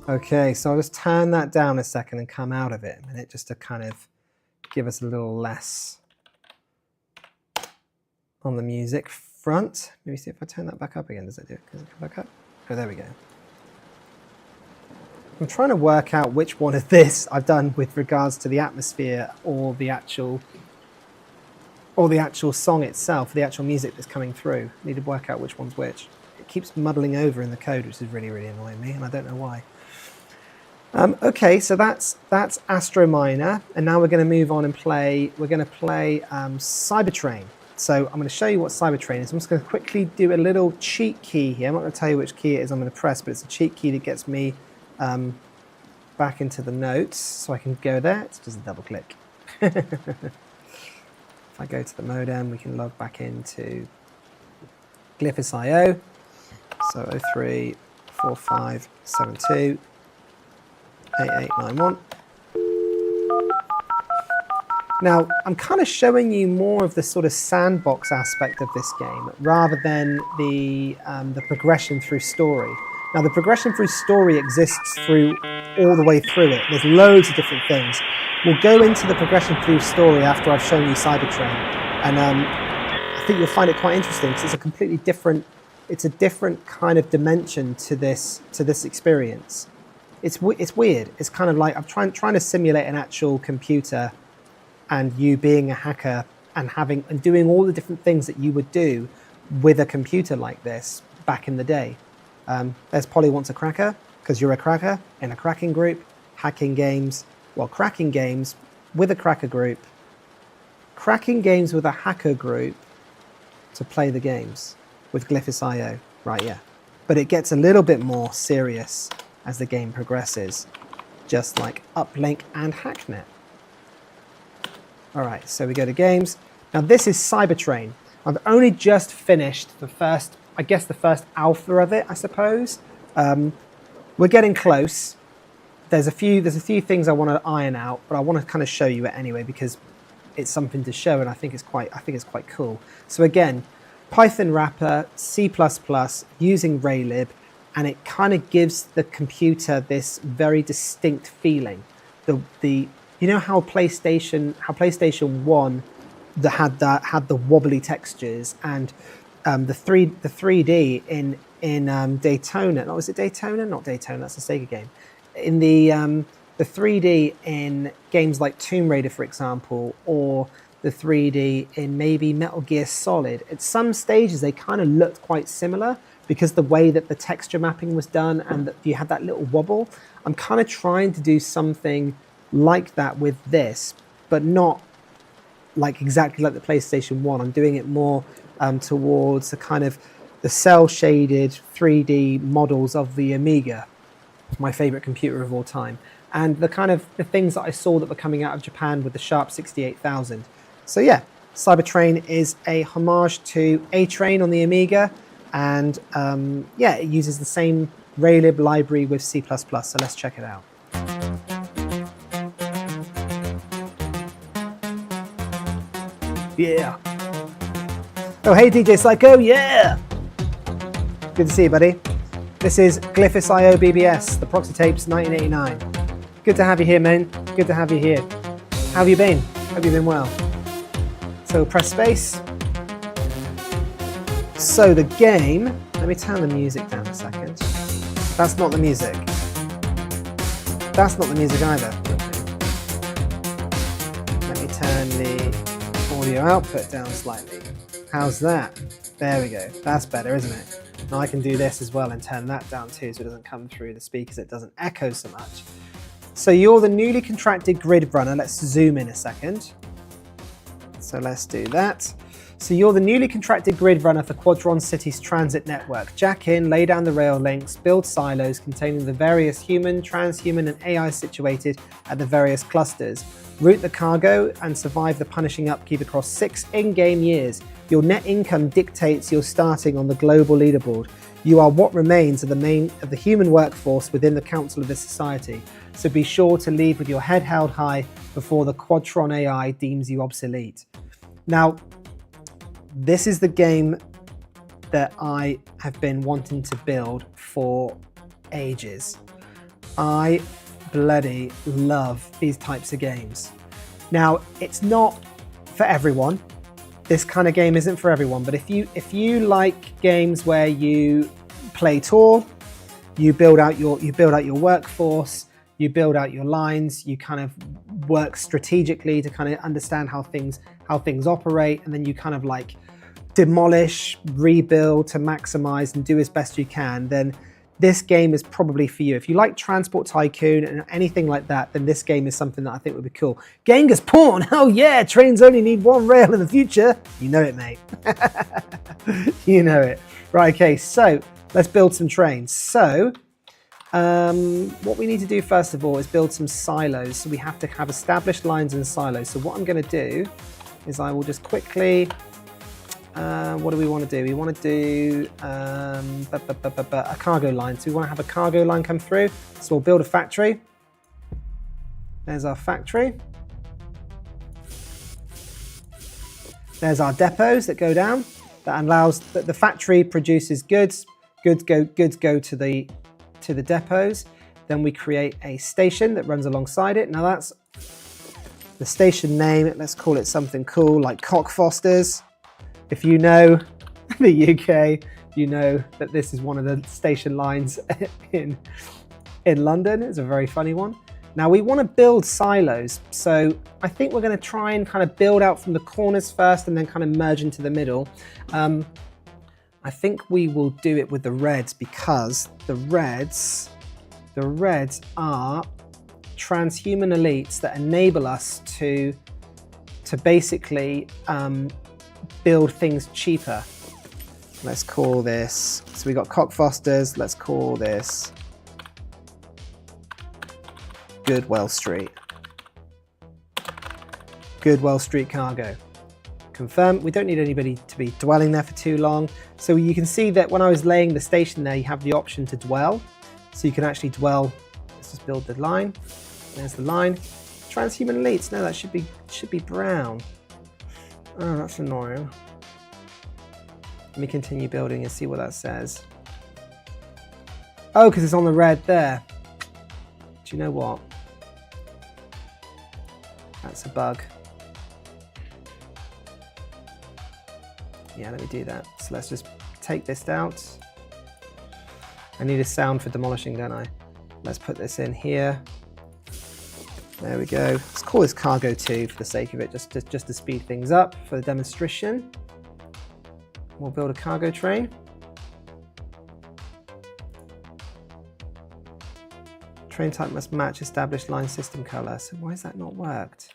Okay, so I'll just turn that down a second and come out of it a minute just to kind of give us a little less on the music front. Maybe see if I turn that back up again. Does it do it? Does it come back up? Oh, there we go. I'm trying to work out which one of this I've done with regards to the atmosphere or the actual song itself, the actual music that's coming through. I need to work out which one's which. It keeps muddling over in the code, which is really, really annoying me, and I don't know why. Okay, so that's Astro Miner, and now we're going to move on and play. We're going to play Cybertrain. So I'm going to show you what Cybertrain is. I'm just going to quickly do a little cheat key here. I'm not going to tell you which key it is I'm going to press, but it's a cheat key that gets me back into the notes, so I can go there. It's just a double click. If I go to the modem, we can log back into Glyphis.io. So 034572 8891. Now, I'm kind of showing you more of the sort of sandbox aspect of this game rather than the progression through story. Now, the progression through story exists through all the way through it. There's loads of different things. We'll go into the progression through story after I've shown you Cybertrain, and I think you'll find it quite interesting because it's a completely different. It's a different kind of dimension to this experience. It's weird. It's kind of like I'm trying to simulate an actual computer, and you being a hacker and doing all the different things that you would do with a computer like this back in the day. There's Polly Wants a Cracker, because you're a cracker in a cracking group, hacking games, well, cracking games with a cracker group, cracking games with a hacker group to play the games with Glyphis.io. Right, yeah. But it gets a little bit more serious as the game progresses, just like Uplink and Hacknet. All right, so we go to games. Now this is Cybertrain. I've only just finished the first alpha of it, I suppose. We're getting close. There's a few things I want to iron out, but I want to kind of show you it anyway because it's something to show, and I think it's quite cool. So again, Python wrapper, C++, using Raylib, and it kind of gives the computer this very distinct feeling. You know how PlayStation 1 had the wobbly textures, and the 3D in Daytona. No, was it Daytona? Not Daytona. That's a Sega game. In the 3D in games like Tomb Raider, for example, or the 3D in maybe Metal Gear Solid. At some stages, they kind of looked quite similar because the way that the texture mapping was done and that you had that little wobble. I'm kind of trying to do something like that with this, but not like exactly like the PlayStation 1. I'm doing it more towards the kind of the cel-shaded 3D models of the Amiga, my favorite computer of all time, and the kind of the things that I saw that were coming out of Japan with the Sharp 68000. So yeah, Cybertrain is a homage to A-Train on the Amiga, and yeah, it uses the same Raylib library with C++, so let's check it out. Yeah. Oh, hey, DJ Psycho, yeah! Good to see you, buddy. This is Glyphis.io BBS, the Proxy Tapes 1989. Good to have you here, man. Good to have you here. How have you been? Hope you've been well. So press space. So the game, let me turn the music down a second. That's not the music. That's not the music either. Let me turn the audio output down slightly. How's that? There we go. That's better, isn't it? Now I can do this as well and turn that down too so it doesn't come through the speakers, it doesn't echo so much. So you're the newly contracted grid runner. Let's zoom in a second. So let's do that. So you're the newly contracted grid runner for Quadron City's transit network. Jack in, lay down the rail links, build silos containing the various human, transhuman and AI situated at the various clusters. Route the cargo and survive the punishing upkeep across 6 in-game years. Your net income dictates your starting on the global leaderboard. You are what remains of the human workforce within the council of this society. So be sure to leave with your head held high before the Quadtron AI deems you obsolete. Now, this is the game that I have been wanting to build for ages. I bloody love these types of games. Now, it's not for everyone. This kind of game isn't for everyone, but if you like games where you play tall, you build out your workforce, you build out your lines, you kind of work strategically to kind of understand how things operate, and then you kind of like demolish, rebuild to maximize and do as best you can, then this game is probably for you. If you like Transport Tycoon and anything like that, then this game is something that I think would be cool. Genghis Pawn, oh yeah, trains only need one rail in the future. You know it, mate. You know it. Right, okay, so let's build some trains. So what we need to do first of all is build some silos. So we have to have established lines and silos. So what I'm gonna do is I will just quickly, what do we want to do? We want to do a cargo line. So we want to have a cargo line come through. So we'll build a factory. There's our factory. There's our depots that go down. That allows that the factory produces goods. Goods go to the depots. Then we create a station that runs alongside it. Now that's the station name. Let's call it something cool like Cockfosters. If you know the UK, you know that this is one of the station lines in London. It's a very funny one. Now we want to build silos. So I think we're going to try and kind of build out from the corners first and then kind of merge into the middle. I think we will do it with the reds because the reds are transhuman elites that enable us to basically build things cheaper. Let's call this, so we got Cockfosters, let's call this Goodwell Street. Goodwell Street Cargo. Confirm, we don't need anybody to be dwelling there for too long. So you can see that when I was laying the station there, you have the option to dwell. So you can actually dwell, let's just build the line. There's the line. Transhuman elites, no, that should be brown. Oh, that's annoying. Let me continue building and see what that says. Oh, because it's on the red there. Do you know what? That's a bug. Yeah, let me do that. So let's just take this out. I need a sound for demolishing, don't I? Let's put this in here. There we go. Let's call this Cargo 2 for the sake of it, just to speed things up for the demonstration. We'll build a cargo train. Train type must match established line system color. So why has that not worked?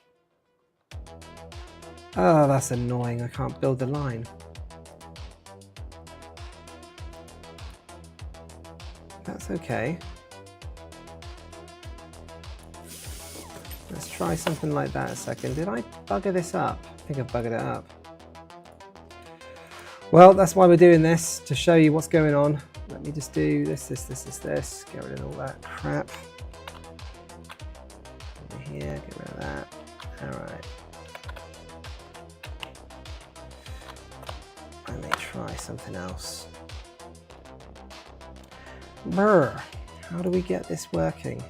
Oh, that's annoying. I can't build the line. That's okay. Let's try something like that a second. Did I bugger this up? I think I buggered it up. Well, that's why we're doing this, to show you what's going on. Let me just do this. Get rid of all that crap. Over here, get rid of that. All right. I may try something else. Brr, how do we get this working?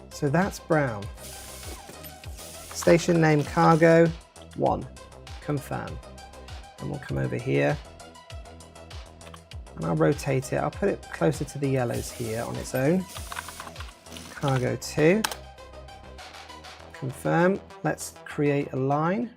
So that's brown. Station name Cargo 1, confirm. And we'll come over here and I'll rotate it. I'll put it closer to the yellows here on its own. Cargo 2, confirm. Let's create a line.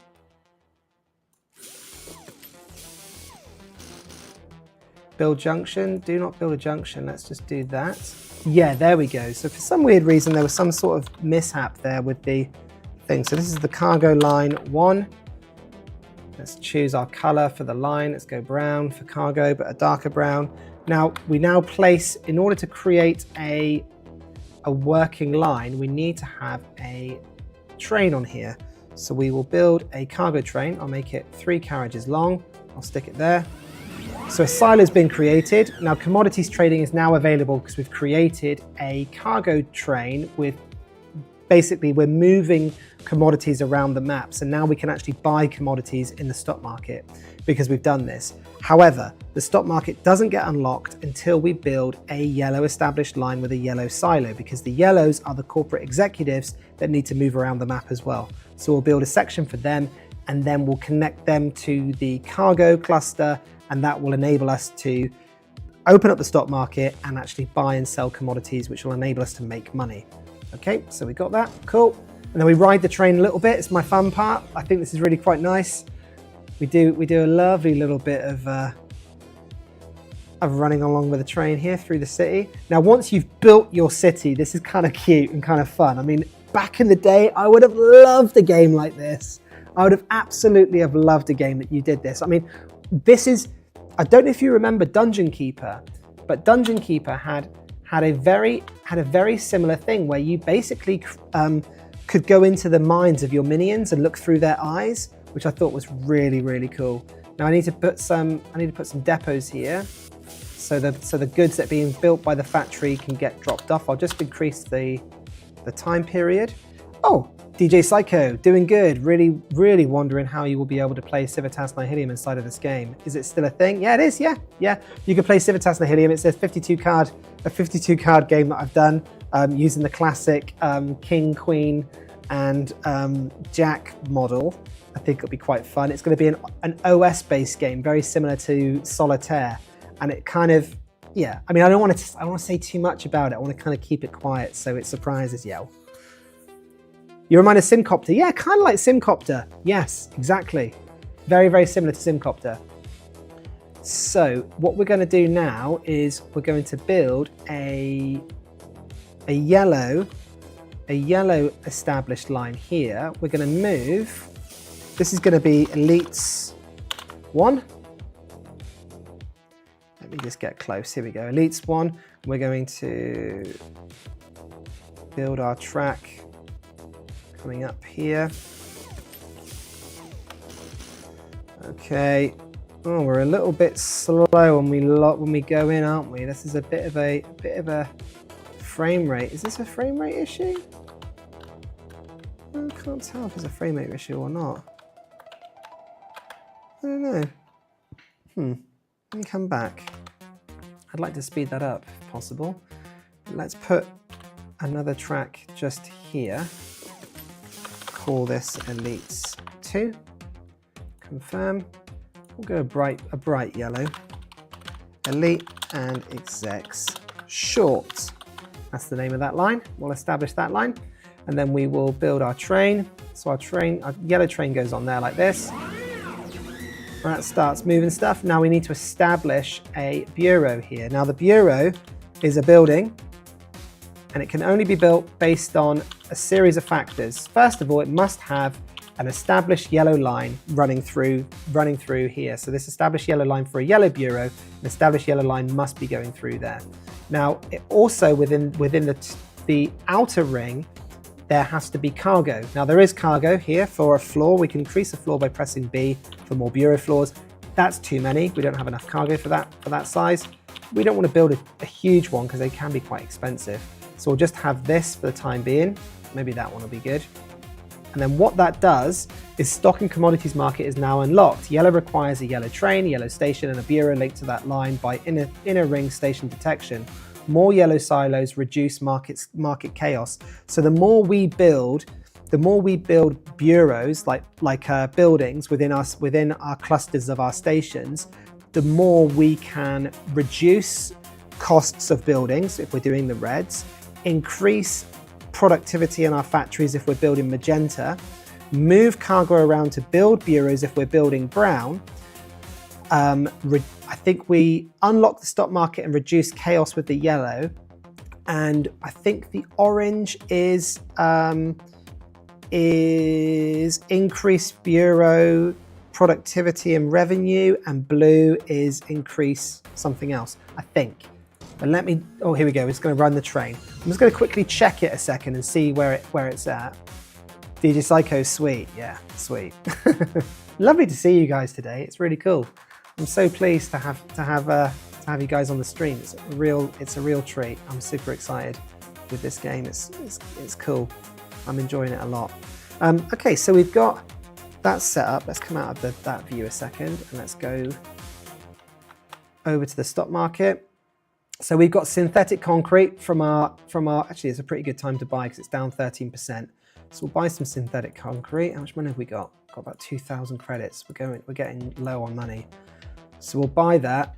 Build junction, do not build a junction. Let's just do that. Yeah, there we go. So for some weird reason, there was some sort of mishap there with the thing. So this is the cargo line 1. Let's choose our color for the line. Let's go brown for cargo, but a darker brown. Now, we now place, in order to create a working line, we need to have a train on here. So we will build a cargo train. I'll make it 3 carriages long. I'll stick it there. So a silo's been created. Now commodities trading is now available because we've created a cargo train with, basically we're moving commodities around the map. So now we can actually buy commodities in the stock market because we've done this. However, the stock market doesn't get unlocked until we build a yellow established line with a yellow silo, because the yellows are the corporate executives that need to move around the map as well. So we'll build a section for them, and then we'll connect them to the cargo cluster, and that will enable us to open up the stock market and actually buy and sell commodities, which will enable us to make money. Okay, so we got that, cool. And then we ride the train a little bit. It's my fun part. I think this is really quite nice. We do a lovely little bit of running along with the train here through the city. Now, once you've built your city, this is kind of cute and kind of fun. I mean, back in the day, I would have loved a game like this. I would have absolutely have loved a game that you did this. I mean, this is, I don't know if you remember Dungeon Keeper, but Dungeon Keeper had a very similar thing where you basically could go into the minds of your minions and look through their eyes, which I thought was really, really cool. Now I need to put some depots here, so the goods that are being built by the factory can get dropped off. I'll just increase the time period. Oh, DJ Psycho, doing good. Really, really wondering how you will be able to play Civitas Nihilium inside of this game. Is it still a thing? Yeah, it is. Yeah. You can play Civitas Nihilium. It's a 52 card game that I've done using the classic King, Queen, and Jack model. I think it'll be quite fun. It's going to be an OS-based game, very similar to Solitaire, and it kind of, yeah. I mean, I don't want to say too much about it. I want to kind of keep it quiet so it surprises you. You remind of Simcopter. Yeah, kind of like Simcopter. Yes, exactly. Very, very similar to Simcopter. So what we're going to do now is we're going to build a yellow established line here. We're going to move. This is going to be Elites 1. Let me just get close. Here we go. Elites 1. We're going to build our track coming up here. Okay. Oh, we're a little bit slow when we go in, aren't we? This is a bit of a frame rate. Is this a frame rate issue? I can't tell if it's a frame rate issue or not. I don't know. Let me come back. I'd like to speed that up if possible. Let's put another track just here. Call this Elites 2. Confirm. We'll go a bright yellow. Elite and execs short. That's the name of that line. We'll establish that line, and then we will build our train. So our yellow train goes on there like this. That starts moving stuff. Now we need to establish a bureau here. Now the bureau is a building, and it can only be built based on a series of factors. First of all, it must have an established yellow line running through here. So this established yellow line for a yellow bureau, an established yellow line must be going through there. Now, it also within the outer ring, there has to be cargo. Now there is cargo here for a floor. We can increase the floor by pressing B for more bureau floors. That's too many. We don't have enough cargo for that size. We don't want to build a huge one because they can be quite expensive. So we'll just have this for the time being. Maybe that one will be good. And then what that does is stock and commodities market is now unlocked. Yellow requires a yellow train, yellow station, and a bureau linked to that line by inner ring station detection. More yellow silos reduce market chaos. So the more we build bureaus like buildings within our clusters of our stations, the more we can reduce costs of buildings if we're doing the reds, increase productivity in our factories if we're building magenta, move cargo around to build bureaus if we're building brown. I think we unlock the stock market and reduce chaos with the yellow, and I think the orange is increased bureau productivity and revenue, and blue is increase something else, I think. But let me, oh, here we go. It's going to run the train. I'm just going to quickly check it a second and see where it's at. DJ Psycho, sweet. Yeah, sweet. Lovely to see you guys today. It's really cool. I'm so pleased to have you guys on the stream. It's a real treat. I'm super excited with this game. It's cool. I'm enjoying it a lot. Okay, so we've got that set up. Let's come out of that view a second and let's go over to the stock market. So we've got synthetic concrete from our actually it's a pretty good time to buy because it's down 13%. So we'll buy some synthetic concrete. How much money have we got? Got about 2,000 credits. We're getting low on money. So we'll buy that.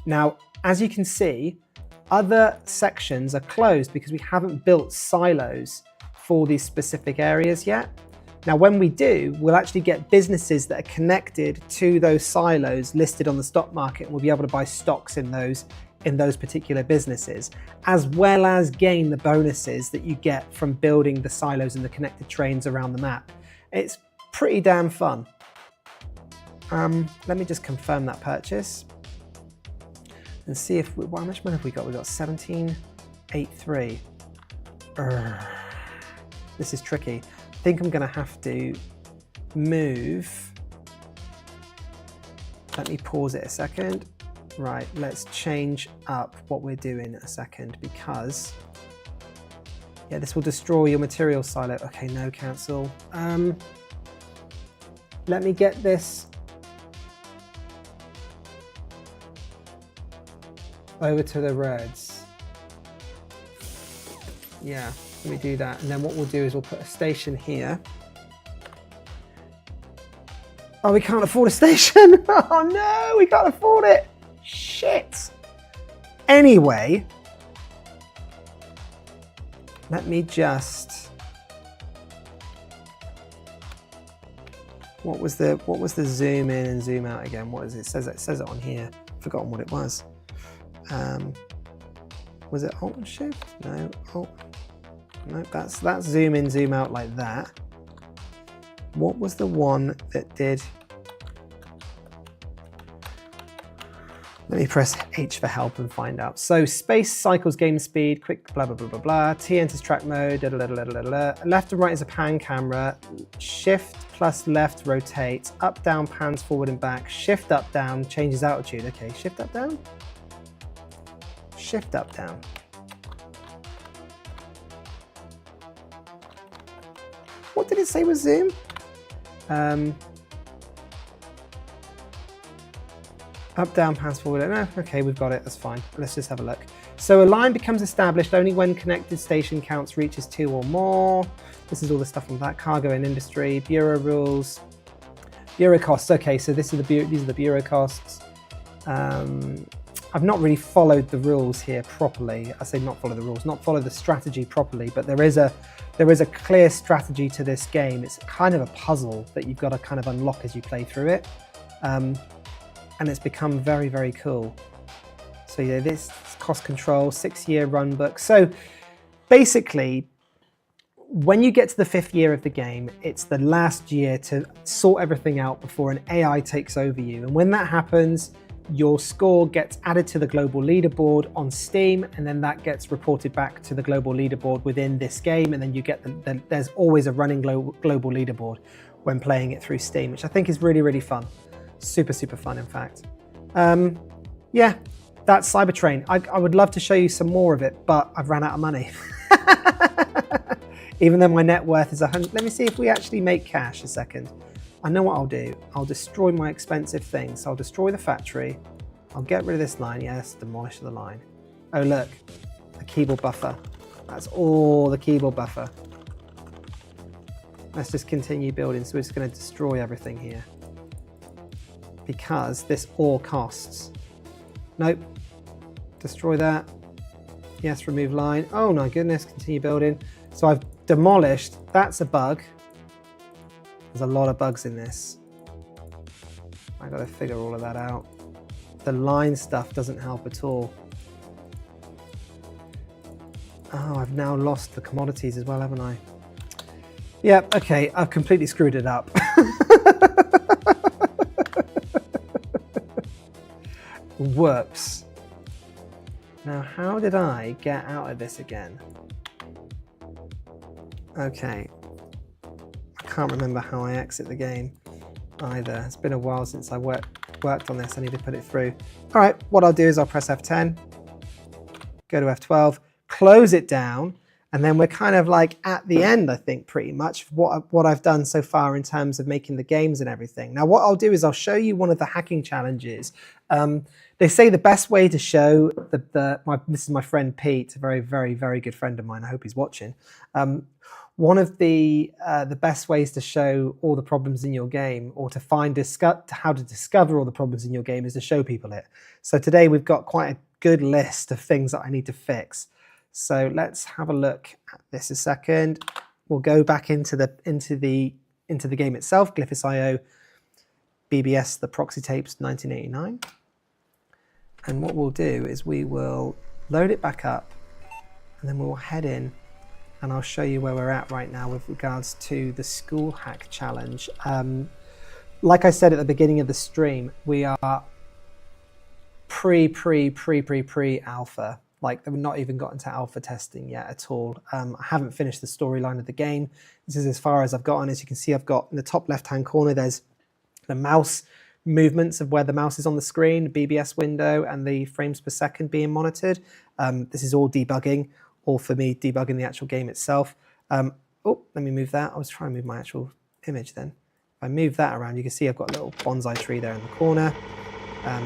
Now, as you can see, other sections are closed because we haven't built silos for these specific areas yet. Now, when we do, we'll actually get businesses that are connected to those silos listed on the stock market, and we'll be able to buy stocks in those particular businesses, as well as gain the bonuses that you get from building the silos and the connected trains around the map. It's pretty damn fun. Let me just confirm that purchase and see if how much money have we got? We've got 1783. This is tricky. I think I'm gonna have to move. Let me pause it a second. Right, let's change up what we're doing a second because, yeah, this will destroy your material silo. Okay, no, cancel. Let me get this over to the reds. Yeah, let me do that. And then what we'll do is we'll put a station here. Oh, we can't afford a station. Oh no, we can't afford it. Shit. Anyway, let me just. What was the zoom in and zoom out again? What is it? It says it on here. I've forgotten what it was. Was it Alt and Shift? No, Alt. No, that's zoom in, zoom out like that. What was the one that did? Let me press H for help and find out. So space cycles game speed, quick blah blah blah blah blah. T enters track mode. Da, da, da, da, da, da, da. Left and right is a pan camera. Shift plus left rotates. Up down pans forward and back. Shift up down changes altitude. Okay, shift up down. Shift up down. What did it say was zoom? Up, down, pans forward. No, okay, we've got it, that's fine. Let's just have a look. So a line becomes established only when connected station counts reaches 2 or more. This is all the stuff on that. Cargo and industry, bureau rules, bureau costs. Okay, so these are the bureau costs. I've not really followed the rules here properly. I say not follow the rules, not follow the strategy properly, but there is a clear strategy to this game. It's kind of a puzzle that you've got to kind of unlock as you play through it. And it's become very, very cool. So yeah, this cost control, 6-year run book. So basically, when you get to the 5th year of the game, it's the last year to sort everything out before an AI takes over you. And when that happens, your score gets added to the global leaderboard on Steam, and then that gets reported back to the global leaderboard within this game. And then you get there's always a running global leaderboard when playing it through Steam, which I think is really, really fun. Super, super fun, in fact. Yeah, that's Cybertrain. I would love to show you some more of it, but I've ran out of money. Even though my net worth is 100. Let me see if we actually make cash a second. I know what I'll do. I'll destroy my expensive things. So I'll destroy the factory. I'll get rid of this line. Yes, demolish the line. Oh, look, the keyboard buffer. That's all the keyboard buffer. Let's just continue building. So we're just going to destroy everything here, because this all costs. Nope. Destroy that. Yes, remove line. Oh my goodness, continue building. So I've demolished. That's a bug. There's a lot of bugs in this. I got to figure all of that out. The line stuff doesn't help at all. Oh, I've now lost the commodities as well, haven't I? Yep, okay, I've completely screwed it up. Whoops. Now, how did I get out of this again? Okay. I can't remember how I exit the game either. It's been a while since I worked. worked on this. I need to put it through. All right, what I'll do is I'll press F10, go to F12, close it down, and then we're kind of like at the end, I think, pretty much what I've done so far in terms of making the games and everything. Now, what I'll do is I'll show you one of the hacking challenges. They say the best way to show this is my friend Pete, a very, very, very good friend of mine. I hope he's watching. One of the best ways to show all the problems in your game, or to how to discover all the problems in your game, is to show people it. So today we've got quite a good list of things that I need to fix. So let's have a look at this a second. We'll go back into the game itself, Glyphis.io BBS, the Proxy Tapes 1989. And what we'll do is we will load it back up, and then we'll head in, and I'll show you where we're at right now with regards to the school hack challenge. Like I said at the beginning of the stream, we are pre-alpha. Like, they've not even gotten to alpha testing yet at all. I haven't finished the storyline of the game. This is as far as I've gotten. As you can see, I've got in the top left-hand corner, there's the mouse movements of where the mouse is on the screen, BBS window, and the frames per second being monitored. This is all debugging, all for me debugging the actual game itself. Oh, let me move that. I was trying to move my actual image then. If I move that around, you can see I've got a little bonsai tree there in the corner.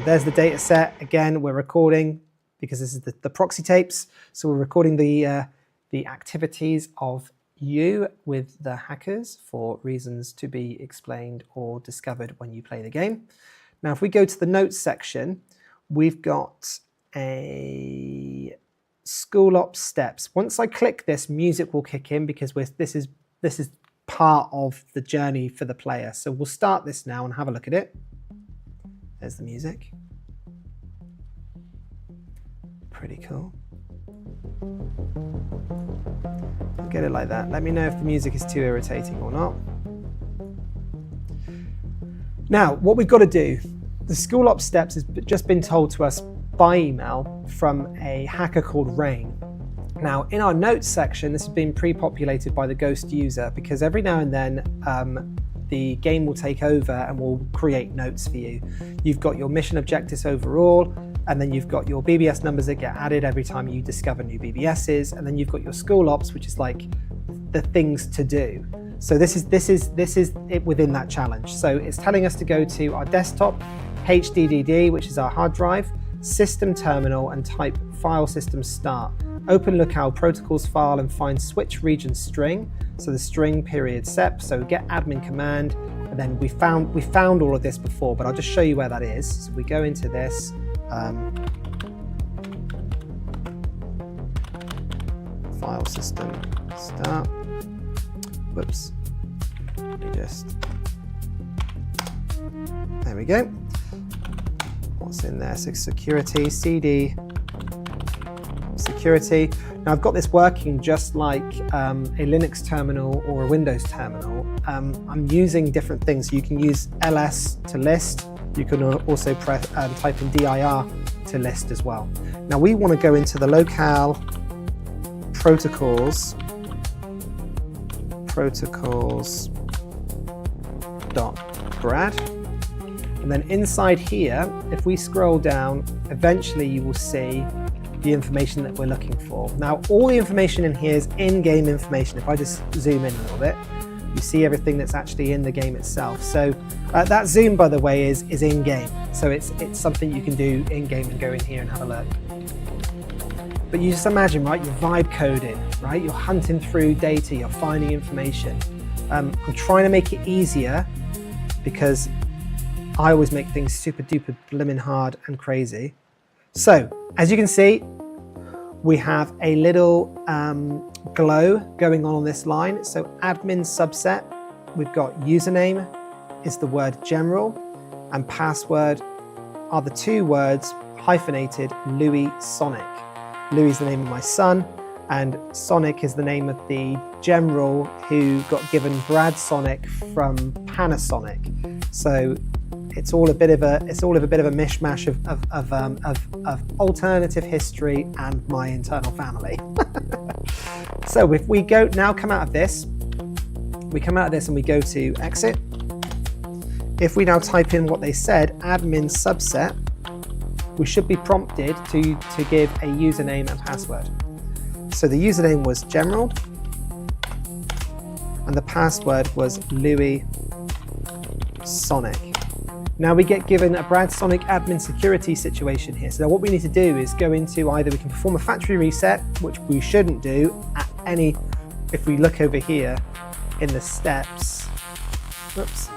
There's the data set. Again, we're recording, because this is the proxy tapes. So we're recording the activities of you with the hackers for reasons to be explained or discovered when you play the game. Now, if we go to the notes section, we've got a school ops steps. Once I click this, music will kick in, because this is part of the journey for the player. So we'll start this now and have a look at it. There's the music. Pretty cool. I'll get it like that. Let me know if the music is too irritating or not. Now, what we've got to do, the school ops steps has just been told to us by email from a hacker called Rain. Now, in our notes section, this has been pre-populated by the ghost user, because every now and then the game will take over and will create notes for you. You've got your mission objectives overall, and then you've got your BBS numbers that get added every time you discover new BBSs, and then you've got your school ops, which is like the things to do. So this is it within that challenge. So it's telling us to go to our desktop, HDD, which is our hard drive, system terminal, and type file system start. Open locale protocols file and find switch region string. So the string period sep. So get admin command, and then we found all of this before, but I'll just show you where that is. So we go into this. File system start. Whoops. Let me just. There we go. What's in there? So security, CD, security. Now I've got this working just like a Linux terminal or a Windows terminal. I'm using different things. You can use ls to list. You can also type in dir to list as well. Now we want to go into the locale protocols.brad. And then inside here, if we scroll down, eventually you will see the information that we're looking for. Now, all the information in here is in-game information. If I just zoom in a little bit, you see everything that's actually in the game itself. So that zoom, by the way, is in-game. So it's something you can do in-game and go in here and have a look. But you just imagine, right, you're vibe coding, right? You're hunting through data, you're finding information. I'm trying to make it easier, because I always make things super duper blimmin' hard and crazy. So, as you can see, we have a little glow going on this line. So admin subset, we've got username is the word general, and password are the two words hyphenated Louis Sonic. Louis is the name of my son, and Sonic is the name of the general who got given Brad Sonic from Panasonic. So it's all a bit of a mishmash of alternative history and my internal family. So if we come out of this and we go to exit. if we now type in what they said, admin subset, we should be prompted to give a username and password. So the username was general, and the password was Louis Sonic. Now we get given a Brad Sonic admin security situation here. So what we need to do is go into either we can perform a factory reset, which we shouldn't do at any, if we look over here in the steps. Whoops.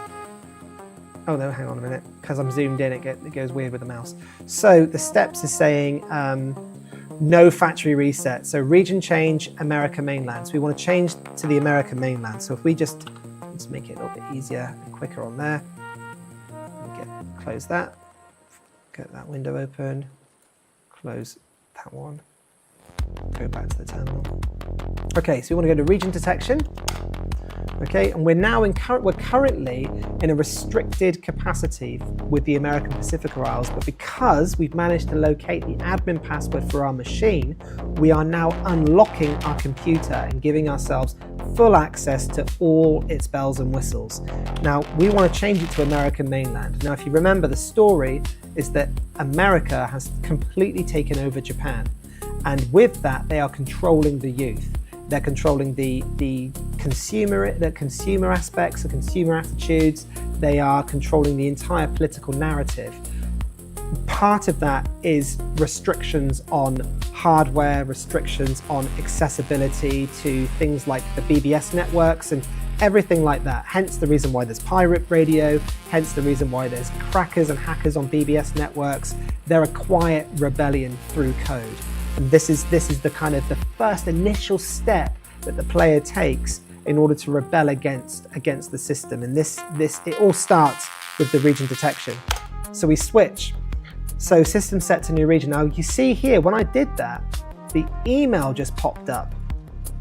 Oh no, hang on a minute, because I'm zoomed in, it goes weird with the mouse. So the steps is saying no factory reset. So region change, America mainland. So we want to change to the American mainland. So if we just, let's make it a little bit easier and quicker on there. Close that, get that window open, close that one, go back to the terminal. Okay, so we want to go to region detection. Okay, and we're currently in a restricted capacity with the American Pacific Isles, but because we've managed to locate the admin password for our machine, we are now unlocking our computer and giving ourselves full access to all its bells and whistles. Now, we want to change it to American mainland. Now, if you remember, the story is that America has completely taken over Japan. And with that, they are controlling the youth. They're controlling the consumer aspects, the consumer attitudes. They are controlling the entire political narrative. Part of that is restrictions on hardware, restrictions on accessibility to things like the BBS networks and everything like that. Hence the reason why there's pirate radio, hence the reason why there's crackers and hackers on BBS networks. They're a quiet rebellion through code. And this is the kind of the first initial step that the player takes in order to rebel against the system. And it all starts with the region detection. So we switch. So system set to new region. Now you see here, when I did that, the email just popped up.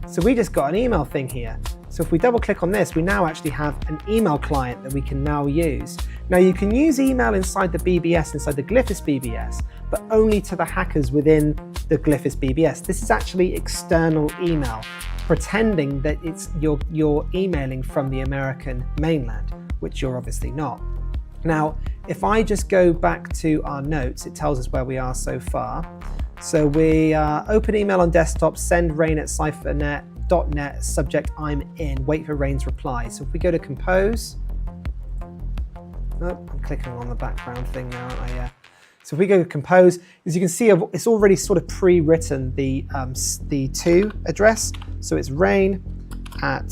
So we just got an email thing here. So if we double click on this, we now actually have an email client that we can now use. Now you can use email inside the BBS, inside the Glyphis BBS, but only to the hackers within the Glyphis BBS. This is actually external email, pretending that you're emailing from the American mainland, which you're obviously not. Now, if I just go back to our notes, it tells us where we are so far. So we open email on desktop, send Rain at cyphernet.net, subject I'm in, wait for Rain's reply. So if we go to compose, oh, I'm clicking on the background thing now, aren't I? Yeah. So if we go to compose, as you can see, it's already sort of pre-written the to address. So it's Rain at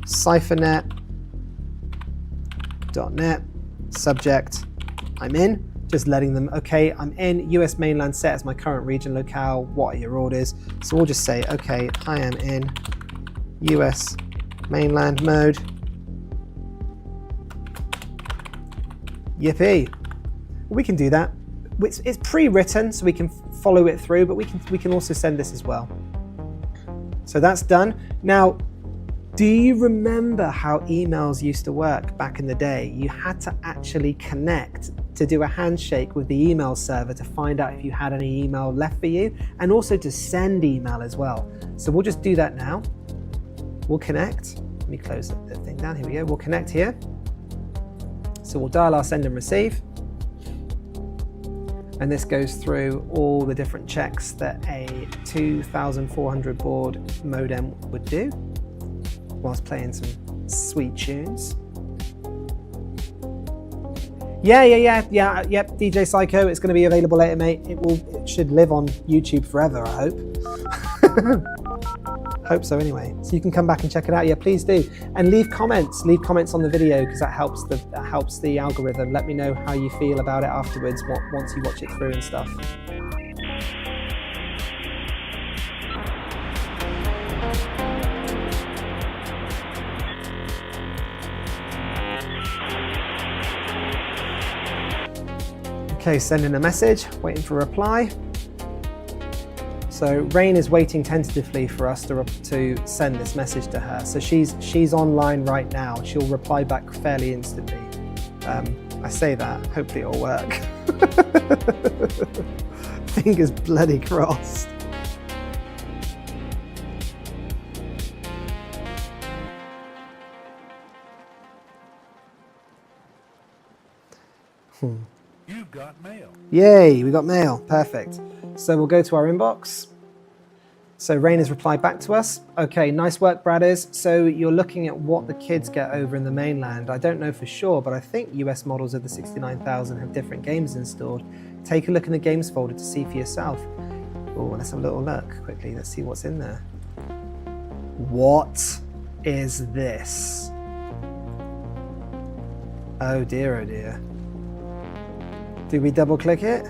cyphernet.net, subject I'm in, just letting them, okay, I'm in, US mainland set as my current region locale, what are your orders? So we'll just say, okay, I am in US mainland mode. Yippee. We can do that. It's pre-written, so we can follow it through, but we can also send this as well. So that's done. Now, do you remember how emails used to work back in the day? You had to actually connect to do a handshake with the email server to find out if you had any email left for you, and also to send email as well. So we'll just do that now. We'll connect. Let me close the thing down. Here we go. We'll connect here. So we'll dial our send and receive. And this goes through all the different checks that a 2400 baud modem would do whilst playing some sweet tunes. Yep, DJ Psycho, it's going to be available later, mate. It should live on YouTube forever, I hope. Hope so anyway. So you can come back and check it out. Yeah, please do. And leave comments on the video, because that helps the algorithm. Let me know how you feel about it afterwards, once you watch it through and stuff. Okay, sending a message, waiting for a reply. So Rain is waiting tentatively for us to send this message to her. So she's online right now. She'll reply back fairly instantly. I say that, hopefully it'll work. Fingers bloody crossed. You've got mail. Yay, we got mail. Perfect. So we'll go to our inbox. So Rain has replied back to us. Okay, nice work, Bradders. So you're looking at what the kids get over in the mainland. I don't know for sure, but I think US models of the 69,000 have different games installed. Take a look in the games folder to see for yourself. Oh, let's have a little look quickly. Let's see what's in there. What is this? Oh dear, oh dear. Do we double click it?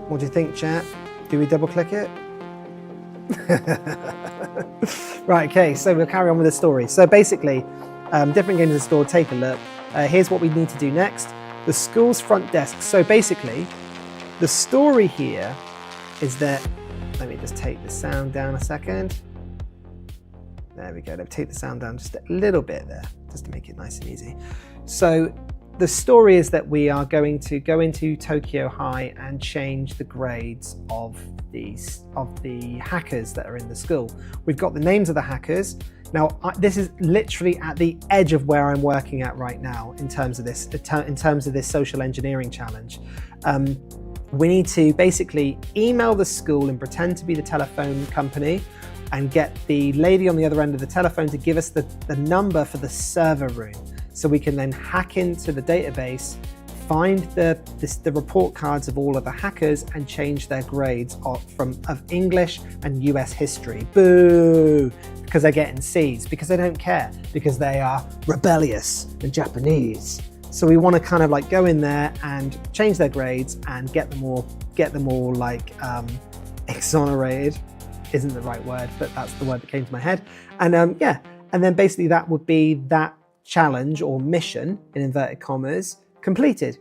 What do you think, chat? Do we double click it? Right, okay, so we'll carry on with the story. So basically, different games installed, take a look. Here's what we need to do next. The school's front desk. So basically, the story here is that, let me just take the sound down a second. There we go, let me take the sound down just a little bit there, just to make it nice and easy. So the story is that we are going to go into Tokyo High and change the grades of the hackers that are in the school. We've got the names of the hackers. Now, this is literally at the edge of where I'm working at right now in terms of this social engineering challenge. We need to basically email the school and pretend to be the telephone company and get the lady on the other end of the telephone to give us the number for the server room. So we can then hack into the database, find the report cards of all of the hackers and change their grades of English and US history. Boo! Because they're getting C's, because they don't care, because they are rebellious and Japanese. So we want to kind of like go in there and change their grades and get them all like exonerated. Isn't the right word, but that's the word that came to my head. And yeah, and then basically that would be that challenge or mission in inverted commas completed.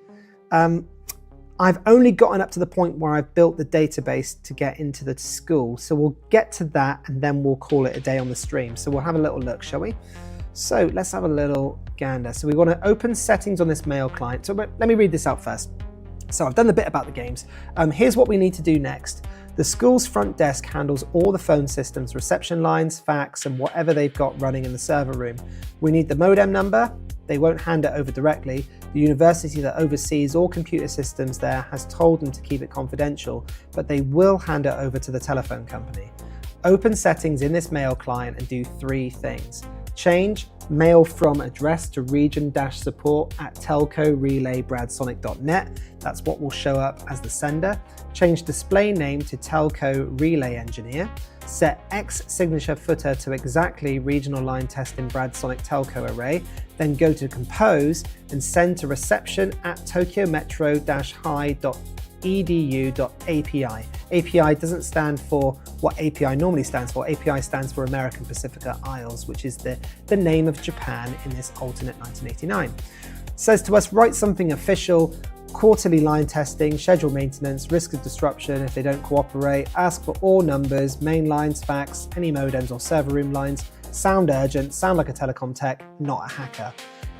I've only gotten up to the point where I've built the database to get into the school. So we'll get to that and then we'll call it a day on the stream. So we'll have a little look, shall we? So let's have a little gander. So we want to open settings on this mail client. So let me read this out first. So I've done the bit about the games. Here's what we need to do next. The school's front desk handles all the phone systems, reception lines, fax, and whatever they've got running in the server room. We need the modem number. They won't hand it over directly. The university that oversees all computer systems there has told them to keep it confidential, but they will hand it over to the telephone company. Open settings in this mail client and do 3 things. Change mail from address to region-support@telco-relay-bradsonic.net. That's what will show up as the sender. Change display name to telco relay engineer. Set X signature footer to exactly regional line test in Bradsonic telco array. Then go to compose and send to reception@tokyometro-high.edu.api. API doesn't stand for what API normally stands for. API stands for American Pacifica Isles, which is the name of Japan in this alternate 1989. It says to us, write something official, quarterly line testing, schedule maintenance, risk of disruption if they don't cooperate, ask for all numbers, main lines, fax, any modems or server room lines, sound urgent, sound like a telecom tech, not a hacker.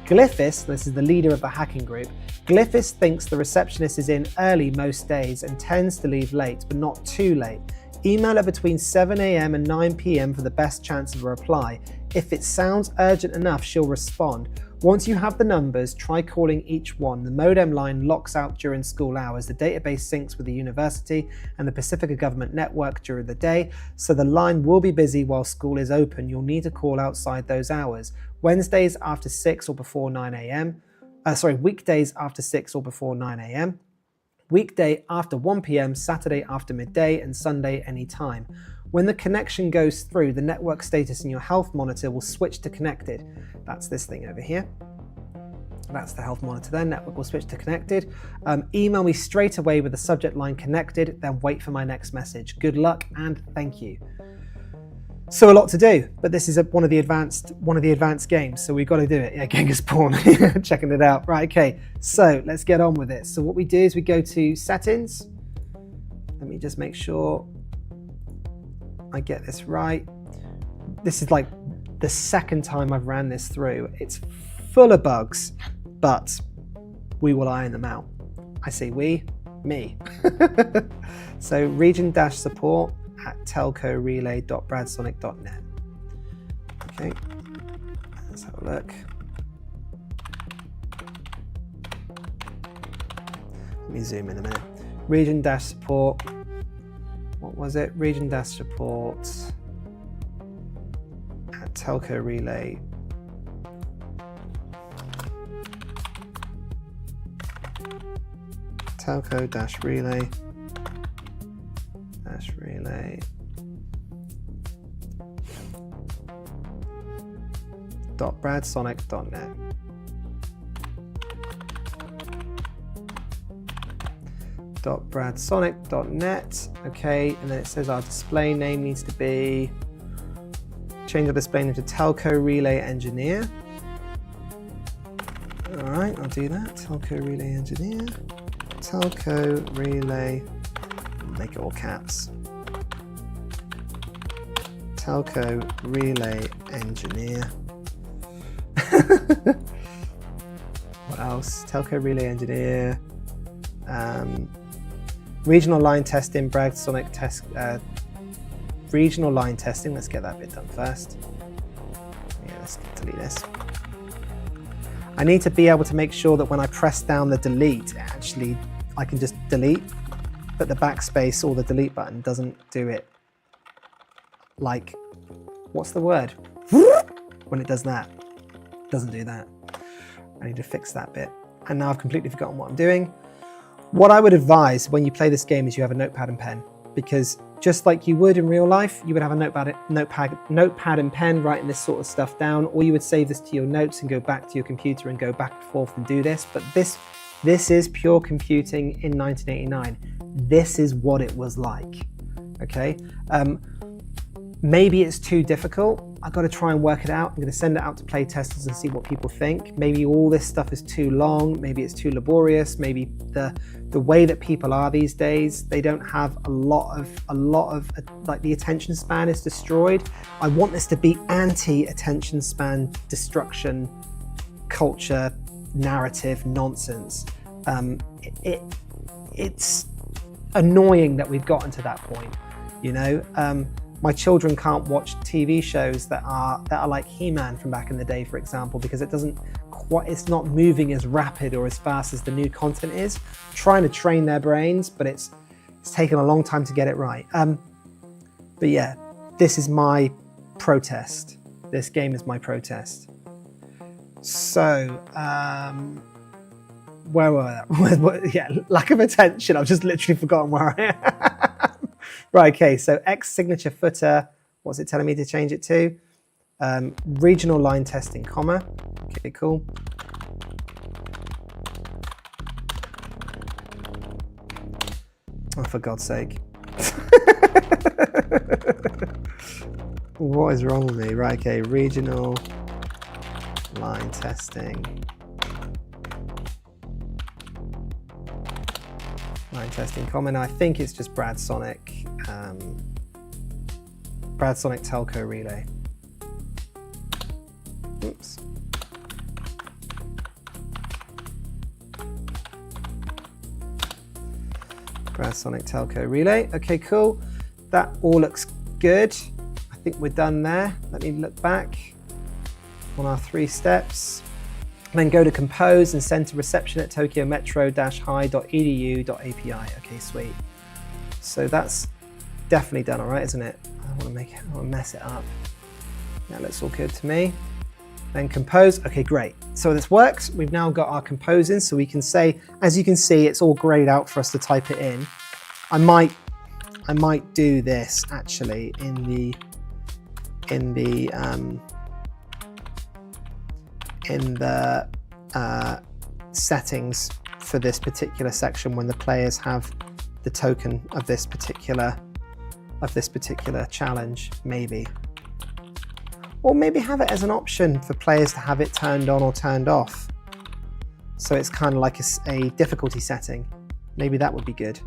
Glyphis, this is the leader of the hacking group, Glyphis thinks the receptionist is in early most days and tends to leave late, but not too late. Email her between 7 AM and 9 PM for the best chance of a reply. If it sounds urgent enough, she'll respond. Once you have the numbers, try calling each one. The modem line locks out during school hours. The database syncs with the university and the Pacifica government network during the day, so the line will be busy while school is open. You'll need to call outside those hours. Wednesdays after 6 or before 9 AM. Weekdays after 6 or before 9 AM. Weekday after 1 PM, Saturday after midday, and Sunday anytime. When the connection goes through, the network status in your health monitor will switch to connected. That's this thing over here. That's the health monitor there. Network will switch to connected. Email me straight away with the subject line connected, then wait for my next message. Good luck and thank you. So a lot to do, but this is one of the advanced games, so we've got to do it. Yeah, Genghis Pawn, checking it out. Right, okay, so let's get on with it. So what we do is we go to settings. Let me just make sure I get this right. This is like the second time I've ran this through. It's full of bugs, but we will iron them out. I say we, me. So region-support@telco-relay.bradsonic.net. Okay, let's have a look. Let me zoom in a minute. Region dash support. What was it? Region dash support at telco relay. Telco dash relay. Dash relay. .bradsonic.net. .bradsonic.net. Okay, and then it says our display name needs to be, change our display name to Telco Relay Engineer. All right, I'll do that. Telco Relay Engineer. Telco Relay, make it all caps. Telco Relay Engineer. What else? Telco Relay Engineer. Regional line testing, Bradsonic test. Regional line testing. Let's get that bit done first. Yeah, let's delete this. I need to be able to make sure that when I press down the delete, actually, I can just delete, but the backspace or the delete button doesn't do it. Like, what's the word? When it does that, it doesn't do that. I need to fix that bit. And now I've completely forgotten what I'm doing. What I would advise when you play this game is you have a notepad and pen, because just like you would in real life, you would have a notepad and pen writing this sort of stuff down, or you would save this to your notes and go back to your computer and go back and forth and do this. But this is pure computing in 1989. This is what it was like, okay? Maybe it's too difficult. I've got to try and work it out. I'm going to send it out to play testers and see what people think. Maybe all this stuff is too long. Maybe it's too laborious. Maybe the way that people are these days, they don't have a lot of like, the attention span is destroyed. I want this to be anti-attention span destruction culture narrative nonsense. It's annoying that we've gotten to that point, you know. My children can't watch TV shows that are like He-Man from back in the day, for example, because it's not moving as rapid or as fast as the new content is. I'm trying to train their brains, but it's taken a long time to get it right. But yeah, this is my protest. This game is my protest. So, where were we? Yeah, lack of attention. I've just literally forgotten where I am. Right, okay, so X signature footer, what's it telling me to change it to? Regional line testing, comma. Okay, cool. Oh, for God's sake. What is wrong with me? Right, okay, regional line testing. Line testing comment. I think it's just Bradsonic. Bradsonic Telco Relay. Oops. Bradsonic Telco Relay. Okay, cool. That all looks good. I think we're done there. Let me look back on our 3 steps. Then go to compose and send to reception at tokyometro-hi.edu.api. Okay, sweet. So that's definitely done, all right, isn't it? I don't want to mess it up. That looks all good to me. Then compose. Okay, great. So this works. We've now got our compose in, so we can say, as you can see, it's all grayed out for us to type it in. I might do this actually in the settings for this particular section when the players have the token of this particular challenge, maybe. Or maybe have it as an option for players to have it turned on or turned off. So it's kind of like a difficulty setting. Maybe that would be good.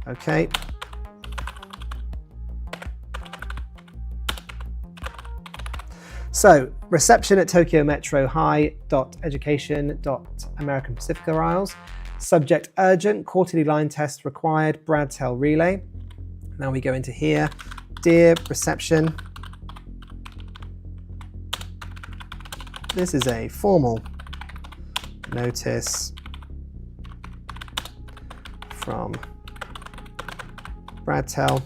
Okay. So, reception at tokyometro-hi.education.American Pacific Isles. Subject urgent, quarterly line test required, Bradtel relay. Now we go into here. Dear reception, This is a formal notice from Bradtel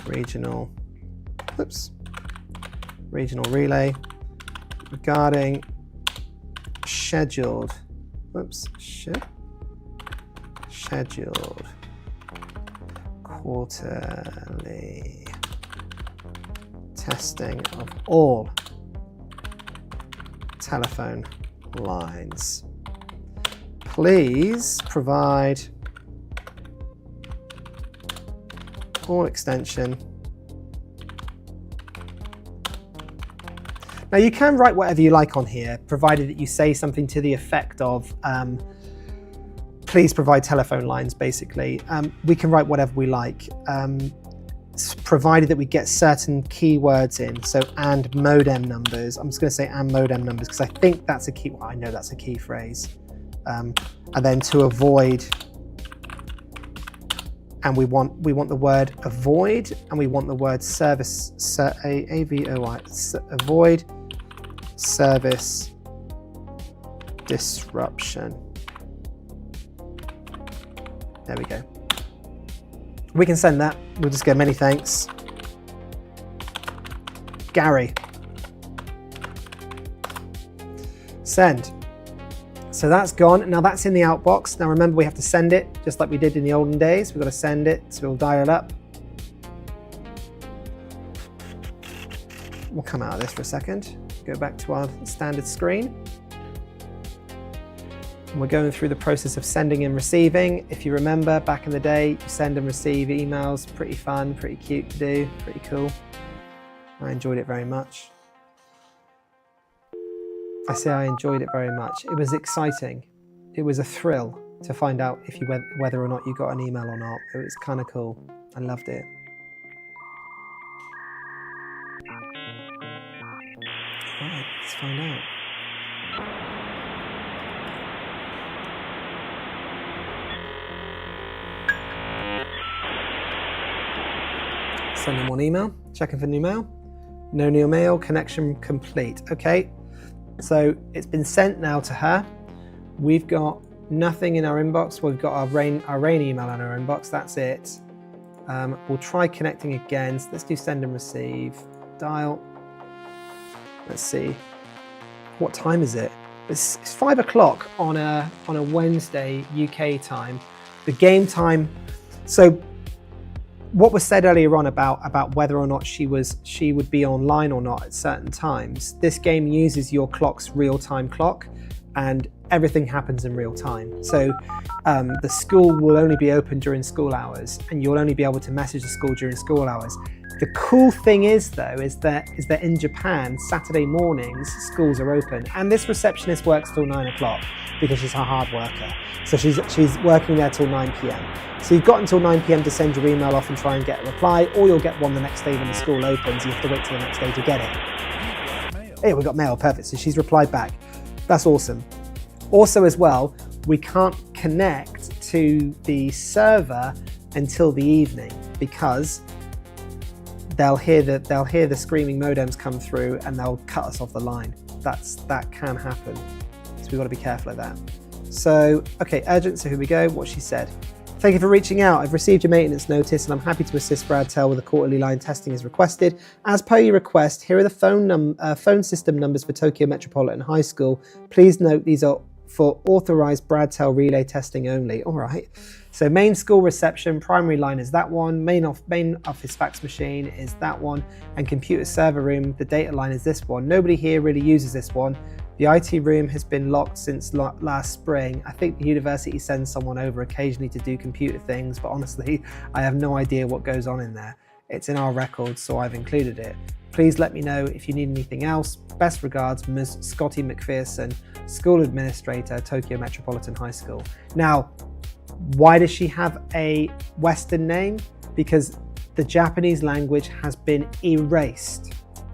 regional relay regarding scheduled quarterly testing of all telephone lines. Please provide all extension. Now you can write whatever you like on here, provided that you say something to the effect of, please provide telephone lines, basically. We can write whatever we like, provided that we get certain keywords in. So, and modem numbers. I'm just going to say and modem numbers because I think that's a key, well, I know that's a key phrase. And then to avoid, and we want the word avoid, and we want the word service, AVOI, avoid service disruption. There we go. We can send that. We'll just go many thanks. Gary. Send. So that's gone. Now that's in the outbox. Now remember, we have to send it just like we did in the olden days. We've got to send it. So we'll dial up. We'll come out of this for a second. Go back to our standard screen. And we're going through the process of sending and receiving. If you remember back in the day, you send and receive emails. Pretty fun, pretty cute to do, pretty cool. I enjoyed it very much. I say I enjoyed it very much. It was exciting. It was a thrill to find out if you whether or not you got an email or not. It was kind of cool. I loved it. Right, let's find out. Send them one email, checking for new mail. No new mail, connection complete. Okay, so it's been sent now to her. We've got nothing in our inbox. We've got our rain email in our inbox, that's it. We'll try connecting again. So let's do send and receive. Dial. Let's see. What time is it? It's 5 o'clock on a Wednesday UK time. The game time. So what was said earlier on about whether or not she would be online or not at certain times, this game uses your clock's real-time clock and everything happens in real time. So the school will only be open during school hours and you'll only be able to message the school during school hours. The cool thing is though, is that in Japan, Saturday mornings, schools are open and this receptionist works till 9 o'clock because she's a hard worker. So she's working there till 9 PM. So you've got until 9 PM to send your email off and try and get a reply, or you'll get one the next day when the school opens. You have to wait till the next day to get it. Hey, we got mail, perfect. So she's replied back. That's awesome. Also as well, we can't connect to the server until the evening because they'll hear the screaming modems come through and they'll cut us off the line. That can happen. So we've got to be careful of that. So, okay, urgent, so here we go, what she said. Thank you for reaching out. I've received your maintenance notice and I'm happy to assist Bradtel with the quarterly line testing as requested. As per your request, here are the phone system numbers for Tokyo Metropolitan High School. Please note these are for authorized Bradtel relay testing only. All right. So main school reception, primary line is that one, main office fax machine is that one, and computer server room, the data line is this one. Nobody here really uses this one. The IT room has been locked since last spring. I think the university sends someone over occasionally to do computer things, but honestly, I have no idea what goes on in there. It's in our records, so I've included it. Please let me know if you need anything else. Best regards, Ms. Scotty McPherson, School Administrator, Tokyo Metropolitan High School. Now, why does she have a Western name? Because the Japanese language has been erased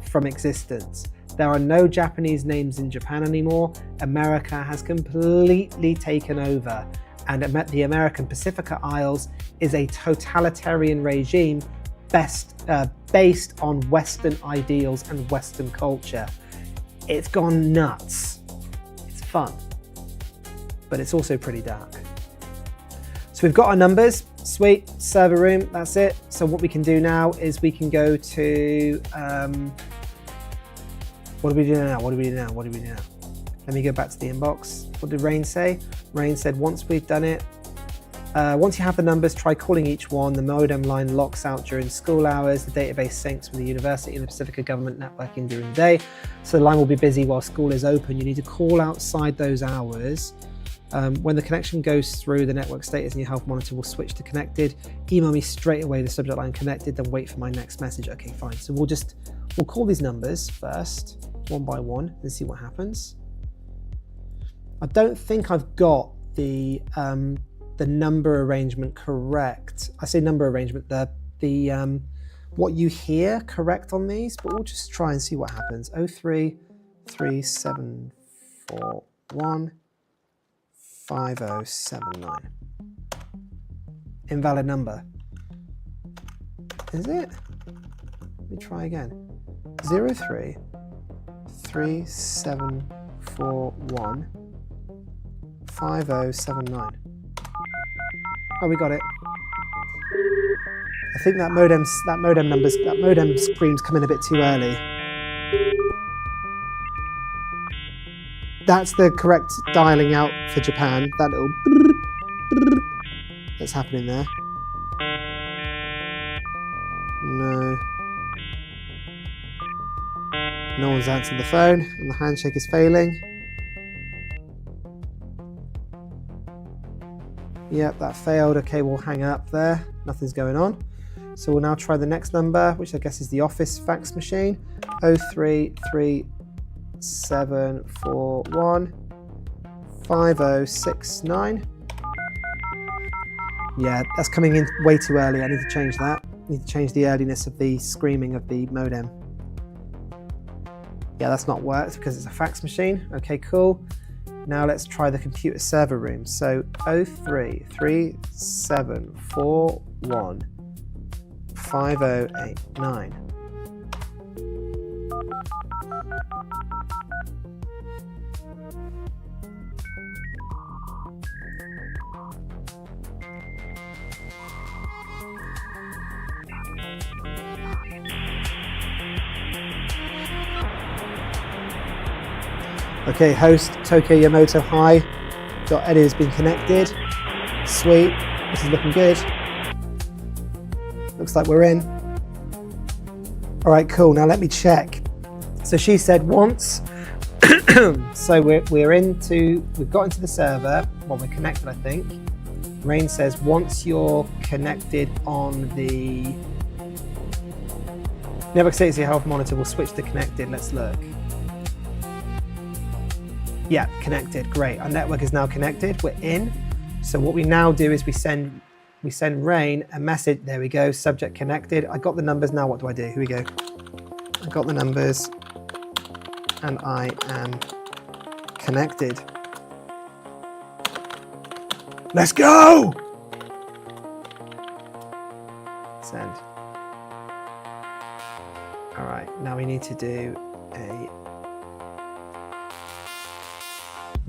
from existence. There are no Japanese names in Japan anymore. America has completely taken over, and the American Pacifica Isles is a totalitarian regime based on Western ideals and Western culture. It's gone nuts. It's fun, but it's also pretty dark. So we've got our numbers, sweet, server room, that's it. So what we can do now is we can go to, what do we do now? Let me go back to the inbox. What did Rain say? Rain said once we've done it, once you have the numbers, try calling each one. The modem line locks out during school hours. The database syncs with the university and the Pacifica government networking during the day. So the line will be busy while school is open. You need to call outside those hours. When the connection goes through, the network status in your health monitor will switch to connected. Email me straight away the subject line connected, then wait for my next message. Okay, fine. So we'll call these numbers first, one by one, and see what happens. I don't think I've got the number arrangement correct. I say number arrangement, the what you hear correct on these, but we'll just try and see what happens. 033741 5079. Invalid number. Is it? Let me try again. 033741 5079. Oh, we got it. I think that modem scream's coming a bit too early. That's the correct dialing out for Japan. That little that's happening there. No one's answered the phone, and the handshake is failing. Yep, that failed. Okay, we'll hang up there. Nothing's going on. So we'll now try the next number, which I guess is the office fax machine. 033741 5069. Yeah, that's coming in way too early. I need to change that. I need to change the earliness of the screaming of the modem. Yeah, that's not worked because it's a fax machine. Okay, cool. Now let's try the computer server room. So 033741 5089. Okay, host Tokyo Yamato High. .edu has been connected. Sweet, this is looking good. Looks like we're in. All right, cool, now let me check. So she said once, so we've got into the server, well, we're connected, I think. Rain says once you're connected on the network status of your health monitor, will switch to connected. Let's look. Yeah, connected, great. Our network is now connected, we're in. So what we now do is we send Rain a message. There we go, subject connected. I got the numbers, now what do I do? Here we go. I got the numbers and I am connected. Let's go! Send. All right, now we need to do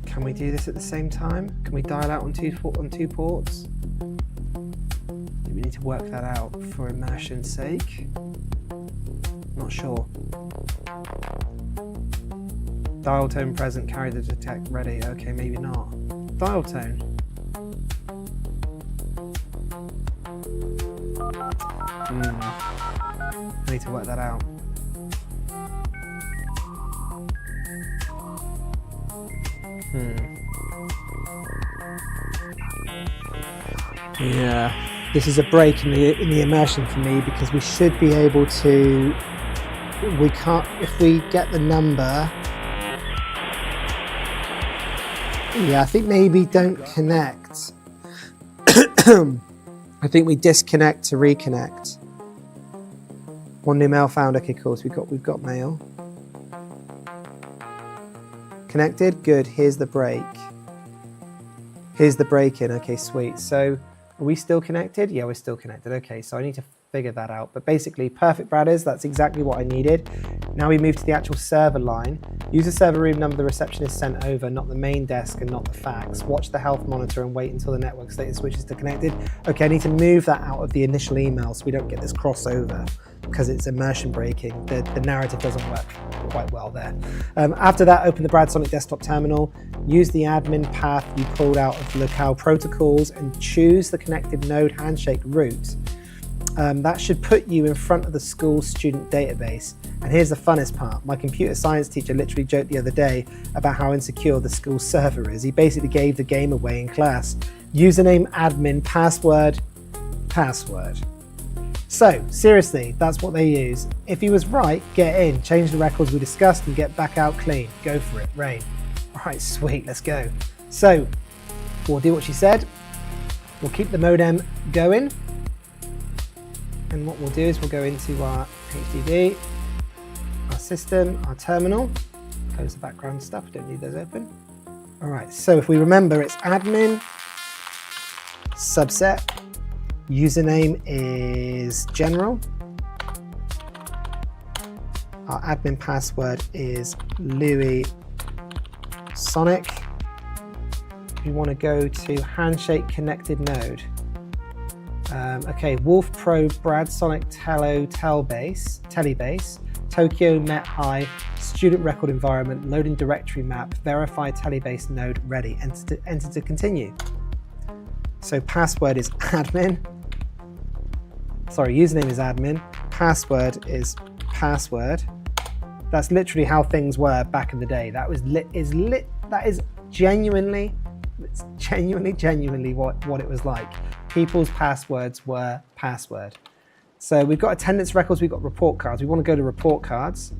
can we do this at the same time? Can we dial out on two ports? We need to work that out for immersion's sake. Not sure. Dial tone present, carry the detect ready. Okay, maybe not. Dial tone. I need to work that out. Yeah, this is a break in the immersion for me because we should be able to. We can't if we get the number. Yeah, I think maybe don't connect. I think we disconnect to reconnect. One new mail found. Okay, cool. So we've got mail. Connected. Good. Here's the break. Here's the break in. Okay, sweet. So are we still connected? Yeah, we're still connected. Okay, so I need to figured that out. But basically, perfect, Bradders, that's exactly what I needed. Now we move to the actual server line. Use the server room number the receptionist sent over, not the main desk and not the fax. Watch the health monitor and wait until the network status switches to connected. Okay, I need to move that out of the initial email so we don't get this crossover because it's immersion breaking. The narrative doesn't work quite well there. After that, open the BradSonic desktop terminal. Use the admin path you pulled out of locale protocols and choose the connected node handshake route. That should put you in front of the school student database. And here's the funnest part. My computer science teacher literally joked the other day about how insecure the school server is. He basically gave the game away in class. Username, admin, password, password. So seriously, that's what they use. If he was right, get in, change the records we discussed and get back out clean. Go for it, Rain. All right, sweet, let's go. So we'll do what she said. We'll keep the modem going. And what we'll do is we'll go into our HDD, our system, our terminal, close the background stuff, don't need those open. All right, so if we remember, it's admin, subset, username is general, our admin password is Louis Sonic. We want to go to handshake connected node. Okay, Wolf Pro BradSonic Telebase, Tokyo Met High, student record environment, loading directory map, verify Telebase node ready, enter to continue. So password is admin, sorry, username is admin, password is password. That's literally how things were back in the day. That is genuinely what it was like. People's passwords were password. So we've got attendance records, we've got report cards. We want to go to report cards.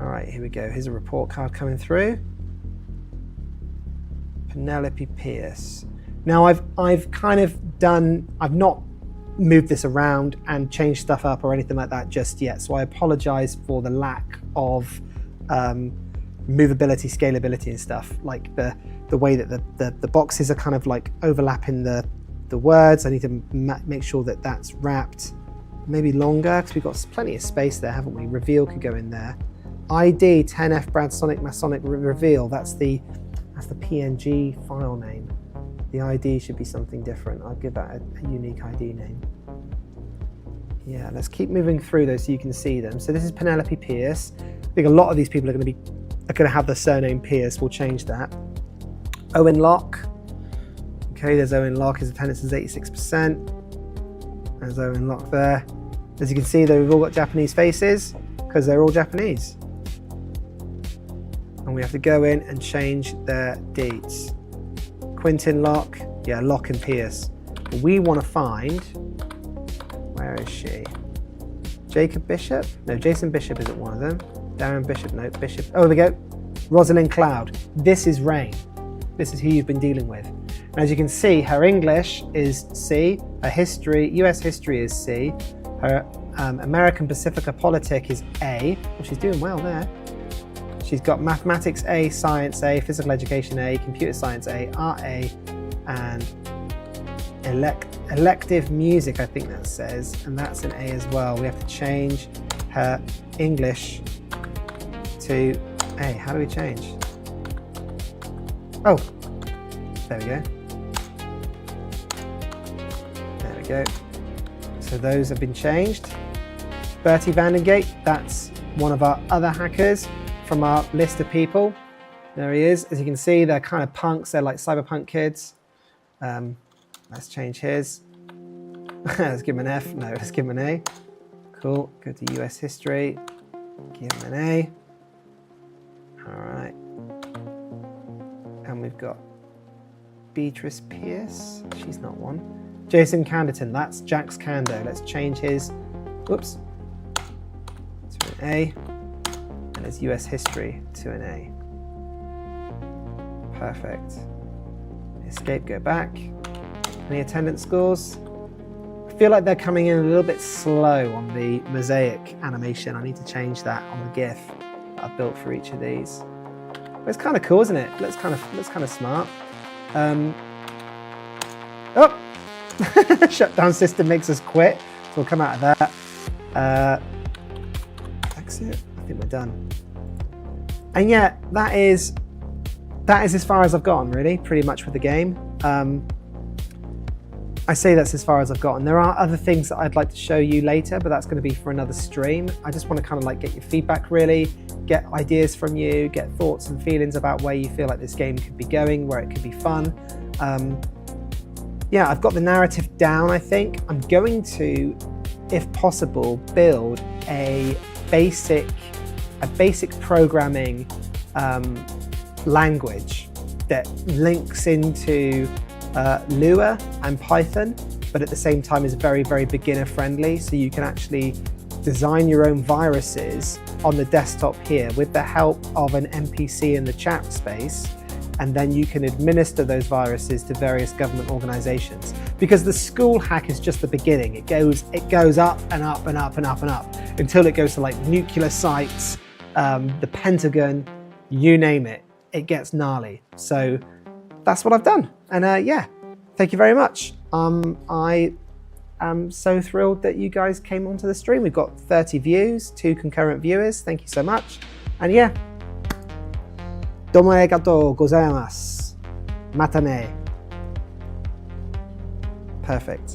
All right, here we go. Here's a report card coming through. Penelope Pierce. Now I've not moved this around and changed stuff up or anything like that just yet. So I apologize for the lack of movability, scalability and stuff, like the way that the boxes are kind of like overlapping the words. I need to make sure that that's wrapped maybe longer because we've got plenty of space there, haven't we? Reveal could go in there. ID 10F BradSonic Masonic reveal. That's the PNG file name. The ID should be something different. I'll give that a unique ID name. Yeah, let's keep moving through those so you can see them. So this is Penelope Pierce. I think a lot of these people are going to have the surname Pierce. We'll change that. Owen Locke. Okay, there's Owen Locke. His attendance is 86%. There's Owen Locke there. As you can see, they've all got Japanese faces because they're all Japanese. And we have to go in and change their dates. Quintin Locke. Yeah, Locke and Pierce. We want to find, where is she? Jacob Bishop? No, Jason Bishop isn't one of them. Darren Bishop, no, Bishop. Oh, there we go. Rosalind Cloud. This is Rain. This is who you've been dealing with. And as you can see, her English is C, her history, US history is C, her American Pacifica Politic is A, well, she's doing well there. She's got mathematics A, science A, physical education A, computer science A, art A, and elective music, I think that says, and that's an A as well. We have to change her English to A. How do we change? Oh, there we go. There we go. So those have been changed. Bertie Vandengate, that's one of our other hackers from our list of people. There he is. As you can see, they're kind of punks. They're like cyberpunk kids. Let's change his. Let's give him an F. No, let's give him an A. Cool. Go to US history. Give him an A. All right. And we've got Beatrice Pierce. She's not one. Jason Canderton. That's Jax Cando. Let's change his. Whoops. To an A. And his US history to an A. Perfect. Escape, go back. Any attendance scores? I feel like they're coming in a little bit slow on the mosaic animation. I need to change that on the GIF that I've built for each of these. But it's kind of cool, isn't it? Looks kind of smart. Oh! Shutdown system makes us quit. So we'll come out of that. Exit. I think we're done. And yeah, that is as far as I've gotten, really, pretty much with the game. I say that's as far as I've gotten. There are other things that I'd like to show you later, but that's going to be for another stream. I just want to kind of like get your feedback, really, get ideas from you, get thoughts and feelings about where you feel like this game could be going, where it could be fun. Yeah, I've got the narrative down, I think. I'm going to, if possible, build a basic programming language that links into Lua and Python, but at the same time is very, very beginner friendly. So you can actually design your own viruses on the desktop here with the help of an NPC in the chat space. And then you can administer those viruses to various government organizations. Because the school hack is just the beginning. It goes up and up and up and up and up until it goes to like nuclear sites, the Pentagon, you name it. It gets gnarly. So that's what I've done. And yeah, thank you very much. I am so thrilled that you guys came onto the stream. We've got 30 views, 2 concurrent viewers. Thank you so much. And yeah, domo arigatou gozaimasu. Mata ne. Perfect.